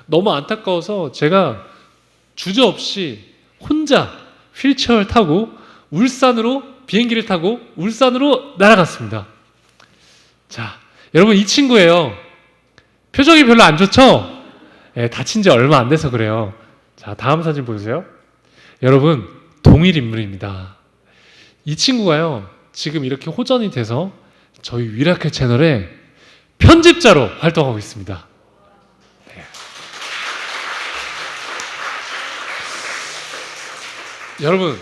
너무 안타까워서 제가 주저없이 혼자 휠체어를 타고 비행기를 타고 울산으로 날아갔습니다. 자, 여러분, 이 친구예요. 표정이 별로 안 좋죠? 네, 다친 지 얼마 안 돼서 그래요. 자, 다음 사진 보세요. 여러분, 동일 인물입니다. 이 친구가요, 지금 이렇게 호전이 돼서 저희 위라클 채널에 편집자로 활동하고 있습니다. 네. 여러분,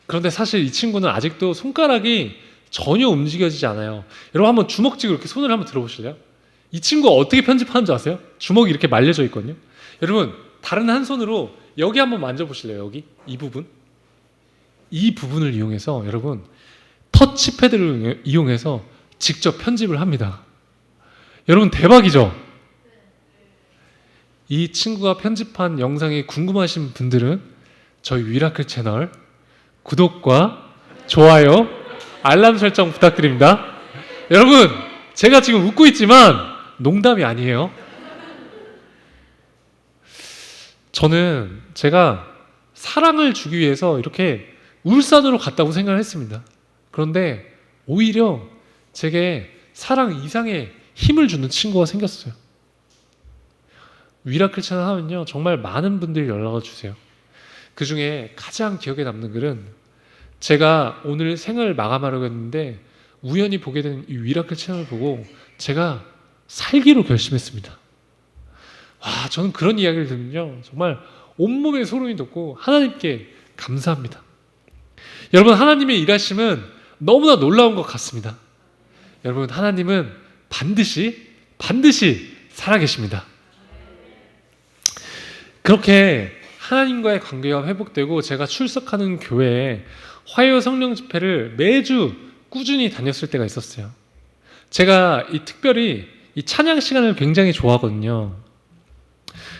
그런데 사실 이 친구는 아직도 손가락이 전혀 움직여지지 않아요. 여러분, 한번 주먹쥐고 이렇게 손을 한번 들어보실래요? 이 친구가 어떻게 편집하는 줄 아세요? 주먹이 이렇게 말려져 있거든요. 여러분, 다른 한 손으로 여기 한번 만져보실래요? 여기 이 부분을 이용해서 여러분, 터치패드를 이용해서 직접 편집을 합니다. 여러분, 대박이죠? 이 친구가 편집한 영상이 궁금하신 분들은 저희 위라클 채널 구독과 좋아요, 알람 설정 부탁드립니다. 여러분, 제가 지금 웃고 있지만 농담이 아니에요. 저는 제가 사랑을 주기 위해서 이렇게 울산으로 갔다고 생각을 했습니다. 그런데 오히려 제게 사랑 이상의 힘을 주는 친구가 생겼어요. 위라클 채널 하면요, 정말 많은 분들이 연락을 주세요. 그 중에 가장 기억에 남는 글은 제가 오늘 생을 마감하려고 했는데 우연히 보게 된 이 위라클 채널을 보고 제가 살기로 결심했습니다. 와, 저는 그런 이야기를 들으면요 정말 온몸에 소름이 돋고 하나님께 감사합니다. 여러분, 하나님의 일하심은 너무나 놀라운 것 같습니다. 여러분, 하나님은 반드시 살아계십니다. 그렇게 하나님과의 관계가 회복되고 제가 출석하는 교회에 화요 성령 집회를 매주 꾸준히 다녔을 때가 있었어요. 제가 특별히 이 찬양 시간을 굉장히 좋아하거든요.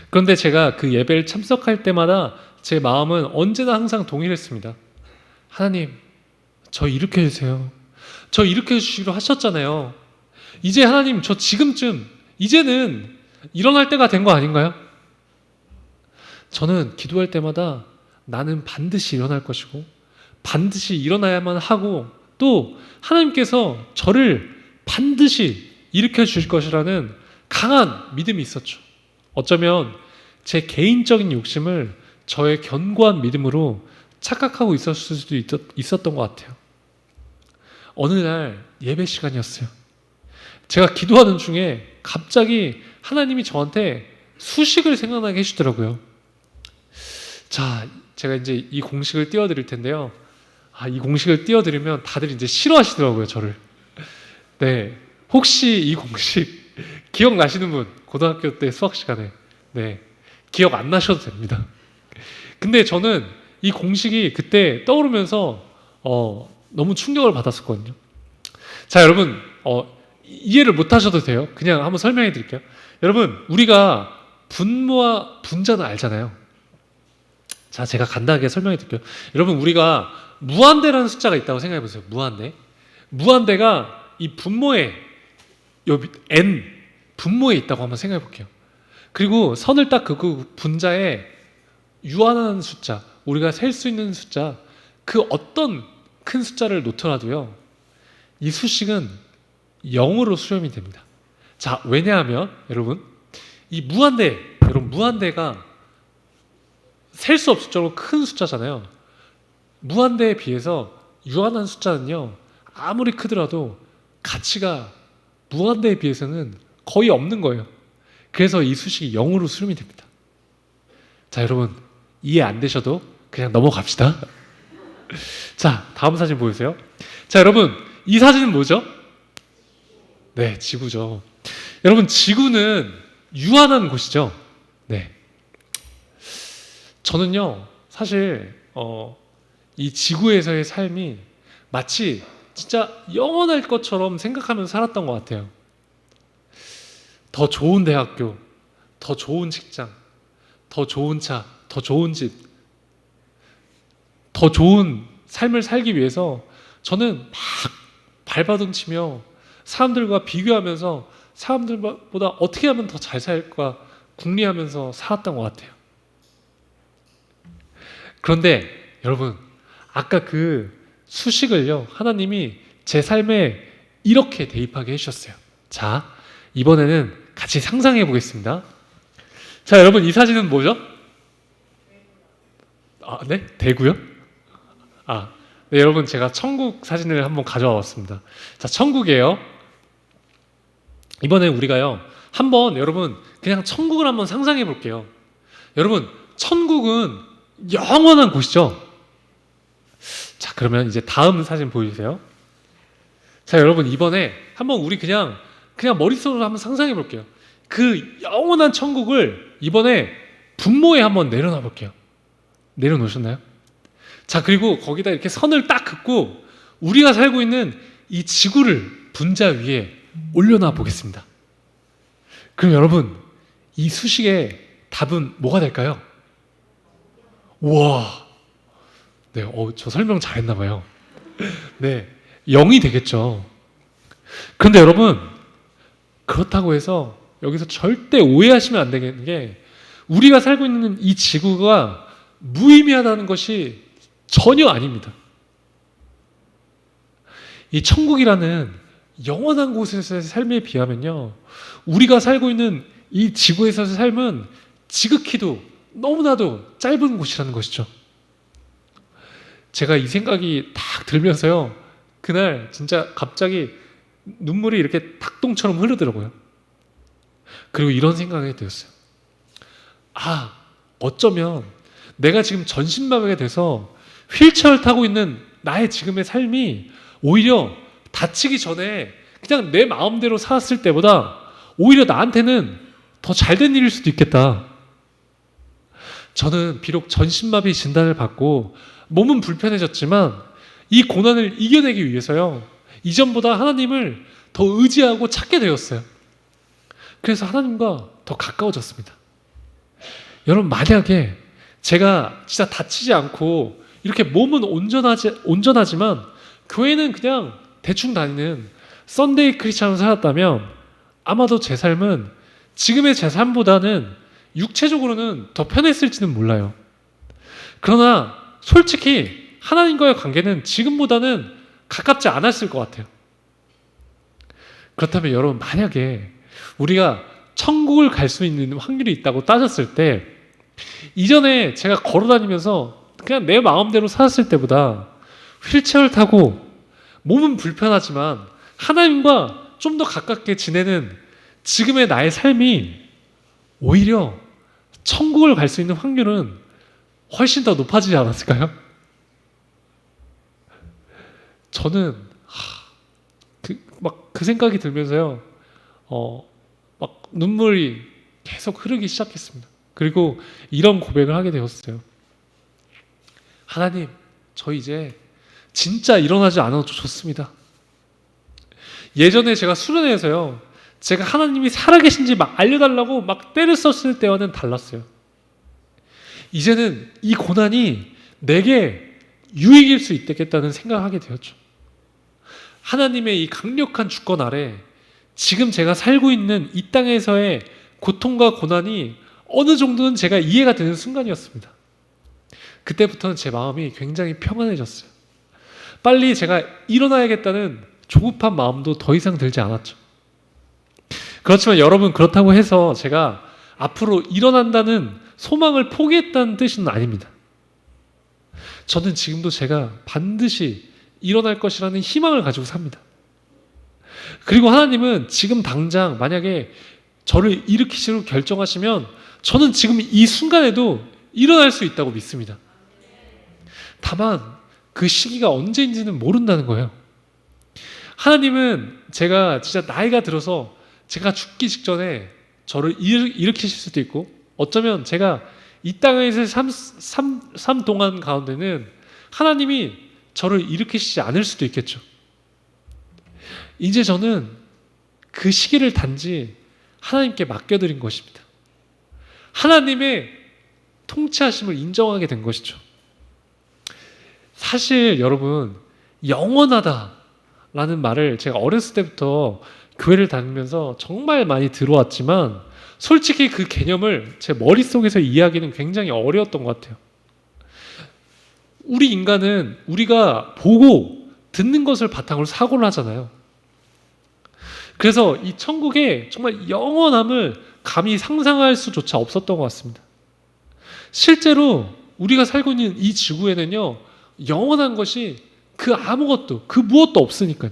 그런데 제가 그 예배를 참석할 때마다 제 마음은 언제나 항상 동일했습니다. 하나님, 저 일으켜 주세요. 저 일으켜 주시기로 하셨잖아요. 이제 하나님, 저 지금쯤 이제는 일어날 때가 된 거 아닌가요? 저는 기도할 때마다 나는 반드시 일어날 것이고 반드시 일어나야만 하고 또 하나님께서 저를 반드시 일으켜 주실 것이라는 강한 믿음이 있었죠. 어쩌면 제 개인적인 욕심을 저의 견고한 믿음으로 착각하고 있었을 수도 있었던 것 같아요. 어느 날 예배 시간이었어요. 제가 기도하는 중에 갑자기 하나님이 저한테 수식을 생각나게 해주더라고요. 자, 제가 이제 이 공식을 띄워드릴 텐데요. 이 공식을 띄워드리면 다들 이제 싫어하시더라고요, 저를. 네, 혹시 이 공식 기억나시는 분? 고등학교 때 수학 시간에. 네, 기억 안 나셔도 됩니다. 근데 저는 이 공식이 그때 떠오르면서 너무 충격을 받았었거든요. 자, 여러분, 이해를 못 하셔도 돼요. 그냥 한번 설명해 드릴게요. 여러분, 우리가 분모와 분자는 알잖아요. 자, 제가 간단하게 설명해 드릴게요. 여러분, 우리가 무한대라는 숫자가 있다고 생각해 보세요. 무한대가 이 분모에 n 분모에 있다고 한번 생각해 볼게요. 그리고 선을 딱 그 분자에 유한한 숫자, 우리가 셀 수 있는 숫자, 그 어떤 큰 숫자를 놓더라도요, 이 수식은 0으로 수렴이 됩니다. 자, 왜냐하면 여러분, 이 무한대가 셀 수 없을 정도로 큰 숫자잖아요. 무한대에 비해서 유한한 숫자는요, 아무리 크더라도 가치가 무한대에 비해서는 거의 없는 거예요. 그래서 이 수식이 0으로 수렴이 됩니다. 자, 여러분, 이해 안 되셔도 그냥 넘어갑시다. 자, 다음 사진 보여주세요. 자, 여러분, 이 사진은 뭐죠? 네, 지구죠. 여러분, 지구는 유한한 곳이죠. 네. 저는요, 사실 이 지구에서의 삶이 마치 진짜 영원할 것처럼 생각하면서 살았던 것 같아요. 더 좋은 대학교, 더 좋은 직장, 더 좋은 차, 더 좋은 집, 더 좋은 삶을 살기 위해서 저는 막 발버둥 치며 사람들과 비교하면서 사람들보다 어떻게 하면 더 잘 살까 궁리하면서 살았던 것 같아요. 그런데 여러분, 아까 그 수식을요, 하나님이 제 삶에 이렇게 대입하게 해주셨어요. 자, 이번에는 같이 상상해 보겠습니다. 자, 여러분, 이 사진은 뭐죠? 네? 대구요? 네, 여러분, 제가 천국 사진을 한번 가져와 봤습니다. 자, 천국이에요. 이번에 우리가요, 한번 여러분 그냥 천국을 한번 상상해 볼게요. 여러분, 천국은 영원한 곳이죠. 자, 그러면 이제 다음 사진 보여주세요. 자, 여러분, 이번에 한번 우리 그냥 머릿속으로 한번 상상해 볼게요. 그 영원한 천국을 이번에 분모에 한번 내려놔 볼게요. 내려놓으셨나요? 자, 그리고 거기다 이렇게 선을 딱 긋고 우리가 살고 있는 이 지구를 분자 위에 올려놔 보겠습니다. 그럼 여러분, 이 수식의 답은 뭐가 될까요? 우와, 네, 저 설명 잘했나 봐요. 네, 0이 되겠죠. 그런데 여러분, 그렇다고 해서 여기서 절대 오해하시면 안 되는 게, 우리가 살고 있는 이 지구가 무의미하다는 것이 전혀 아닙니다. 이 천국이라는 영원한 곳에서의 삶에 비하면요, 우리가 살고 있는 이 지구에서의 삶은 지극히도 너무나도 짧은 곳이라는 것이죠. 제가 이 생각이 딱 들면서요, 그날 진짜 갑자기 눈물이 이렇게 닭똥처럼 흐르더라고요. 그리고 이런 생각이 들었어요. 아, 어쩌면 내가 지금 전신마비가 돼서 휠체어를 타고 있는 나의 지금의 삶이 오히려 다치기 전에 그냥 내 마음대로 살았을 때보다 오히려 나한테는 더 잘된 일일 수도 있겠다. 저는 비록 전신마비 진단을 받고 몸은 불편해졌지만 이 고난을 이겨내기 위해서요, 이전보다 하나님을 더 의지하고 찾게 되었어요. 그래서 하나님과 더 가까워졌습니다. 여러분, 만약에 제가 진짜 다치지 않고 이렇게 몸은 온전하지만 교회는 그냥 대충 다니는 썬데이 크리스찬으로 살았다면 아마도 제 삶은 지금의 제 삶보다는 육체적으로는 더 편했을지는 몰라요. 그러나 솔직히 하나님과의 관계는 지금보다는 가깝지 않았을 것 같아요. 그렇다면 여러분, 만약에 우리가 천국을 갈 수 있는 확률이 있다고 따졌을 때, 이전에 제가 걸어다니면서 그냥 내 마음대로 살았을 때보다 휠체어를 타고 몸은 불편하지만 하나님과 좀 더 가깝게 지내는 지금의 나의 삶이 오히려 천국을 갈 수 있는 확률은 훨씬 더 높아지지 않았을까요? 저는 그 생각이 들면서요, 막 눈물이 계속 흐르기 시작했습니다. 그리고 이런 고백을 하게 되었어요. 하나님, 저 이제 진짜 일어나지 않아도 좋습니다. 예전에 제가 수련회에서요, 제가 하나님이 살아계신지 막 알려달라고 막 때를 썼을 때와는 달랐어요. 이제는 이 고난이 내게 유익일 수 있겠다는 생각을 하게 되었죠. 하나님의 이 강력한 주권 아래 지금 제가 살고 있는 이 땅에서의 고통과 고난이 어느 정도는 제가 이해가 되는 순간이었습니다. 그때부터는 제 마음이 굉장히 평안해졌어요. 빨리 제가 일어나야겠다는 조급한 마음도 더 이상 들지 않았죠. 그렇지만 여러분, 그렇다고 해서 제가 앞으로 일어난다는 소망을 포기했다는 뜻은 아닙니다. 저는 지금도 제가 반드시 일어날 것이라는 희망을 가지고 삽니다. 그리고 하나님은 지금 당장 만약에 저를 일으키시려고 결정하시면 저는 지금 이 순간에도 일어날 수 있다고 믿습니다. 다만 그 시기가 언제인지는 모른다는 거예요. 하나님은 제가 진짜 나이가 들어서 제가 죽기 직전에 저를 일으키실 수도 있고, 어쩌면 제가 이 땅에서의 삶 동안 가운데는 하나님이 저를 일으키시지 않을 수도 있겠죠. 이제 저는 그 시기를 단지 하나님께 맡겨드린 것입니다. 하나님의 통치하심을 인정하게 된 것이죠. 사실 여러분, 영원하다라는 말을 제가 어렸을 때부터 교회를 다니면서 정말 많이 들어왔지만 솔직히 그 개념을 제 머릿속에서 이해하기는 굉장히 어려웠던 것 같아요. 우리 인간은 우리가 보고 듣는 것을 바탕으로 사고를 하잖아요. 그래서 이 천국의 정말 영원함을 감히 상상할 수조차 없었던 것 같습니다. 실제로 우리가 살고 있는 이 지구에는요, 영원한 것이 그 아무것도, 그 무엇도 없으니까요.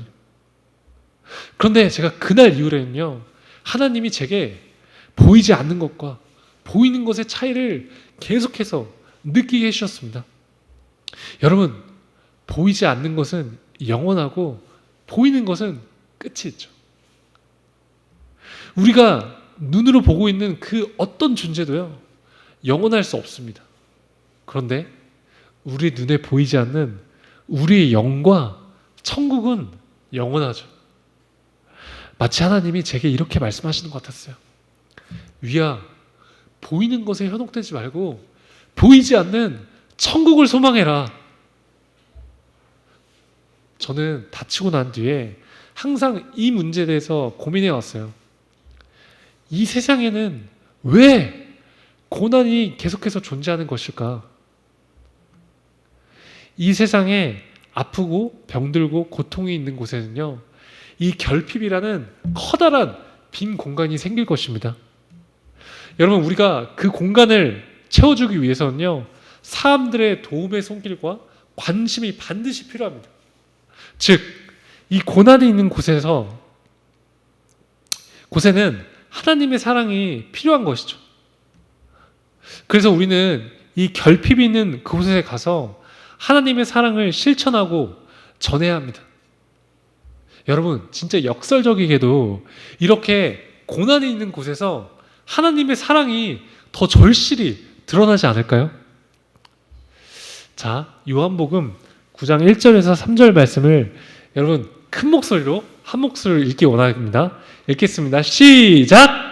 그런데 제가 그날 이후로는요, 하나님이 제게 보이지 않는 것과 보이는 것의 차이를 계속해서 느끼게 해주셨습니다. 여러분, 보이지 않는 것은 영원하고 보이는 것은 끝이 있죠. 우리가 눈으로 보고 있는 그 어떤 존재도요, 영원할 수 없습니다. 그런데 우리 눈에 보이지 않는 우리의 영과 천국은 영원하죠. 마치 하나님이 제게 이렇게 말씀하시는 것 같았어요. 위야, 보이는 것에 현혹되지 말고 보이지 않는 천국을 소망해라. 저는 다치고 난 뒤에 항상 이 문제에 대해서 고민해 왔어요. 이 세상에는 왜 고난이 계속해서 존재하는 것일까? 이 세상에 아프고 병들고 고통이 있는 곳에는요, 이 결핍이라는 커다란 빈 공간이 생길 것입니다. 여러분, 우리가 그 공간을 채워주기 위해서는요, 사람들의 도움의 손길과 관심이 반드시 필요합니다. 즉, 이 고난이 있는 곳에는 하나님의 사랑이 필요한 것이죠. 그래서 우리는 이 결핍이 있는 그곳에 가서 하나님의 사랑을 실천하고 전해야 합니다. 여러분, 진짜 역설적이게도 이렇게 고난이 있는 곳에서 하나님의 사랑이 더 절실히 드러나지 않을까요? 자, 요한복음 9장 1절에서 3절 말씀을 여러분 큰 목소리로 한 목소리로 읽기 원합니다. 읽겠습니다. 시작!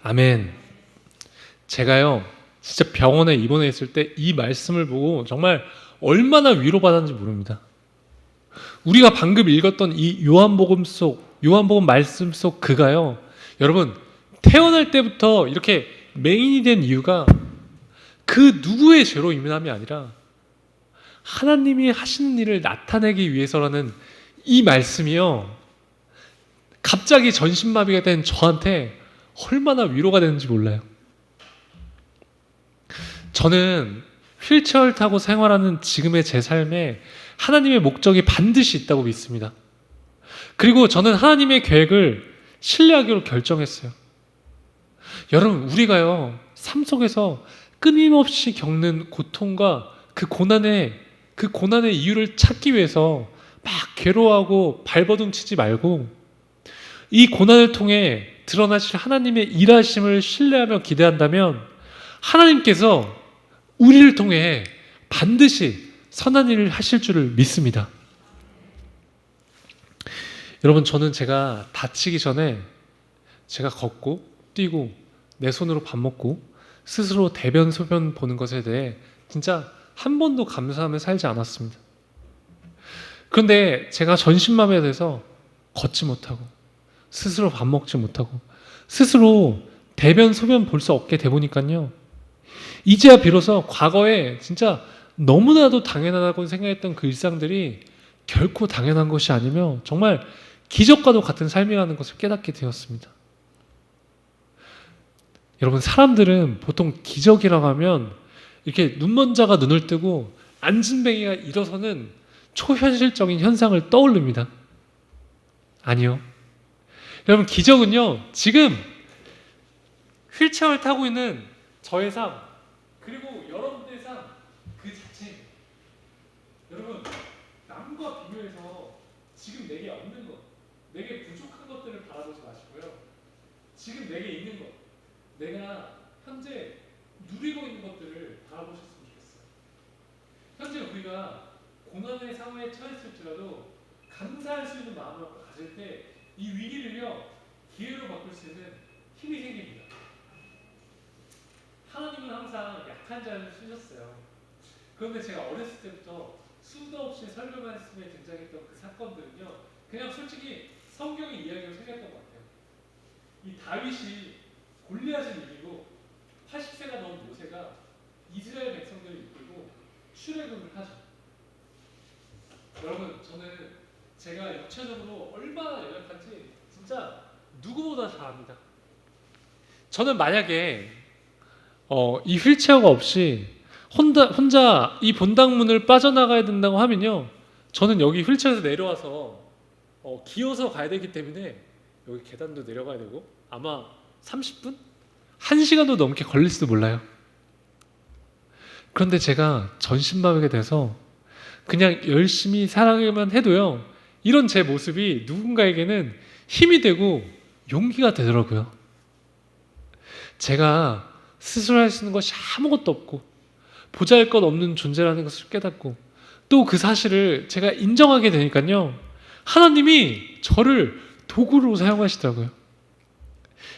아멘. 제가요, 진짜 병원에 입원해 있을 때 이 말씀을 보고 정말 얼마나 위로받았는지 모릅니다. 우리가 방금 읽었던 이 요한복음 말씀 속 그가요, 여러분, 태어날 때부터 이렇게 맹인이 된 이유가 그 누구의 죄로 인함이 아니라 하나님이 하시는 일을 나타내기 위해서라는 이 말씀이요, 갑자기 전신마비가 된 저한테 얼마나 위로가 되는지 몰라요. 저는 휠체어를 타고 생활하는 지금의 제 삶에 하나님의 목적이 반드시 있다고 믿습니다. 그리고 저는 하나님의 계획을 신뢰하기로 결정했어요. 여러분, 우리가요, 삶 속에서 끊임없이 겪는 고통과 그 고난의 이유를 찾기 위해서 막 괴로워하고 발버둥 치지 말고 이 고난을 통해 드러나실 하나님의 일하심을 신뢰하며 기대한다면 하나님께서 우리를 통해 반드시 선한 일을 하실 줄을 믿습니다. 여러분, 저는 제가 다치기 전에 제가 걷고 뛰고 내 손으로 밥 먹고 스스로 대변 소변 보는 것에 대해 진짜 한 번도 감사하며 살지 않았습니다. 그런데 제가 전신마비가 돼서 걷지 못하고 스스로 밥 먹지 못하고 스스로 대변 소변 볼 수 없게 돼 보니까요, 이제야 비로소 과거에 진짜 너무나도 당연하다고 생각했던 그 일상들이 결코 당연한 것이 아니며 정말 기적과도 같은 삶이라는 것을 깨닫게 되었습니다. 여러분, 사람들은 보통 기적이라고 하면 이렇게 눈먼 자가 눈을 뜨고 앉은뱅이가 일어서는 초현실적인 현상을 떠올립니다. 아니요. 여러분, 기적은요, 지금 휠체어를 타고 있는 저의 삶, 그리고 여러분들의 삶 그 자체입니다. 여러분, 남과 비교해서 지금 내게 없는 것, 내게 부족한 것들을 바라보지 마시고요, 지금 내게 있는 것, 내가 현재 누리고 있는 것들을 바라보셨으면 좋겠어요. 현재 우리가 고난의 상황에 처했을지라도 감사할 수 있는 마음을 가질 때 이 위기를요, 기회로 바꿀 수 있는 힘이 생깁니다. 하나님은 항상 약한 자를 쓰셨어요. 그런데 제가 어렸을 때부터 수도 없이 설교 말씀에 등장했던 그 사건들은요, 그냥 솔직히 성경의 이야기로 생겼던 것 같아요. 이 다윗이 골리앗을 이기고 80세가 넘은 모세가 이스라엘 백성들을 이끌고 출애굽을 하죠. 여러분, 저는 제가 육체적으로 얼마나 연약한지 진짜 누구보다 잘 압니다. 저는 만약에 이 휠체어가 없이 혼자 이 본당문을 빠져나가야 된다고 하면요, 저는 여기 휠체어에서 내려와서 기어서 가야 되기 때문에 여기 계단도 내려가야 되고 아마 30분? 1시간도 넘게 걸릴지도 몰라요. 그런데 제가 전신마비가 돼서 그냥 열심히 살아가기만 해도요, 이런 제 모습이 누군가에게는 힘이 되고 용기가 되더라고요. 제가 스스로 할 수 있는 것이 아무것도 없고 보잘것없는 존재라는 것을 깨닫고 또 그 사실을 제가 인정하게 되니까요, 하나님이 저를 도구로 사용하시더라고요.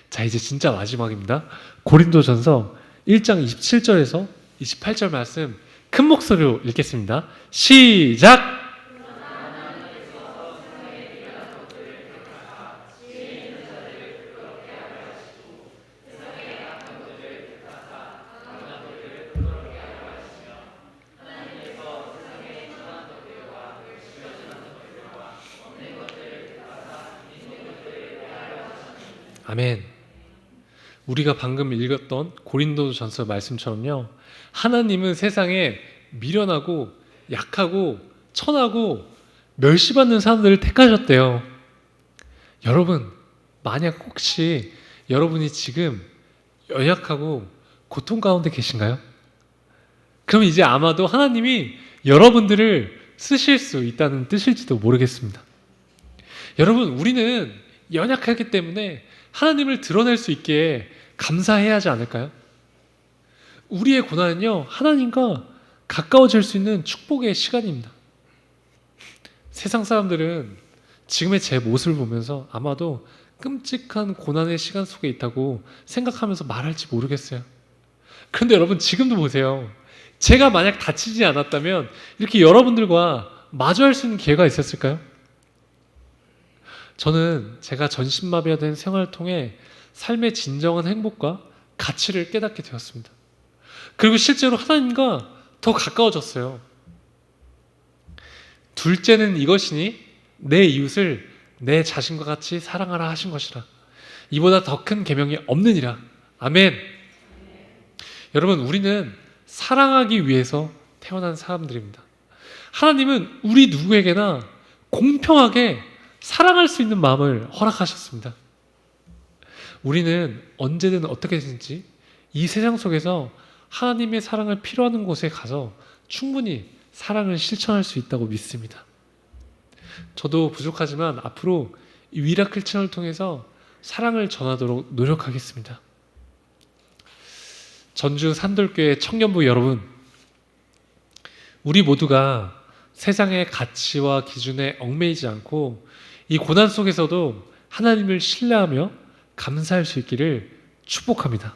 자, 이제 진짜 마지막입니다. 고린도전서 1장 27절에서 28절 말씀 큰 목소리로 읽겠습니다. 시작! 아멘. 우리가 방금 읽었던 고린도전서 말씀처럼요, 하나님은 세상에 미련하고 약하고 천하고 멸시받는 사람들을 택하셨대요. 여러분, 만약 혹시 여러분이 지금 연약하고 고통 가운데 계신가요? 그럼 이제 아마도 하나님이 여러분들을 쓰실 수 있다는 뜻일지도 모르겠습니다. 여러분, 우리는 연약하기 때문에 하나님을 드러낼 수 있게 감사해야 하지 않을까요? 우리의 고난은요, 하나님과 가까워질 수 있는 축복의 시간입니다. 세상 사람들은 지금의 제 모습을 보면서 아마도 끔찍한 고난의 시간 속에 있다고 생각하면서 말할지 모르겠어요. 그런데 여러분, 지금도 보세요. 제가 만약 다치지 않았다면 이렇게 여러분들과 마주할 수 있는 기회가 있었을까요? 저는 제가 전신마비가 된 생활을 통해 삶의 진정한 행복과 가치를 깨닫게 되었습니다. 그리고 실제로 하나님과 더 가까워졌어요. 둘째는 이것이니 내 이웃을 내 자신과 같이 사랑하라 하신 것이라. 이보다 더 큰 계명이 없느니라. 아멘. 여러분, 우리는 사랑하기 위해서 태어난 사람들입니다. 하나님은 우리 누구에게나 공평하게 사랑할 수 있는 마음을 허락하셨습니다. 우리는 언제든 어떻게든지 이 세상 속에서 하나님의 사랑을 필요하는 곳에 가서 충분히 사랑을 실천할 수 있다고 믿습니다. 저도 부족하지만 앞으로 이 미라클 채널을 통해서 사랑을 전하도록 노력하겠습니다. 전주 산돌교회 청년부 여러분, 우리 모두가 세상의 가치와 기준에 얽매이지 않고 이 고난 속에서도 하나님을 신뢰하며 감사할 수 있기를 축복합니다.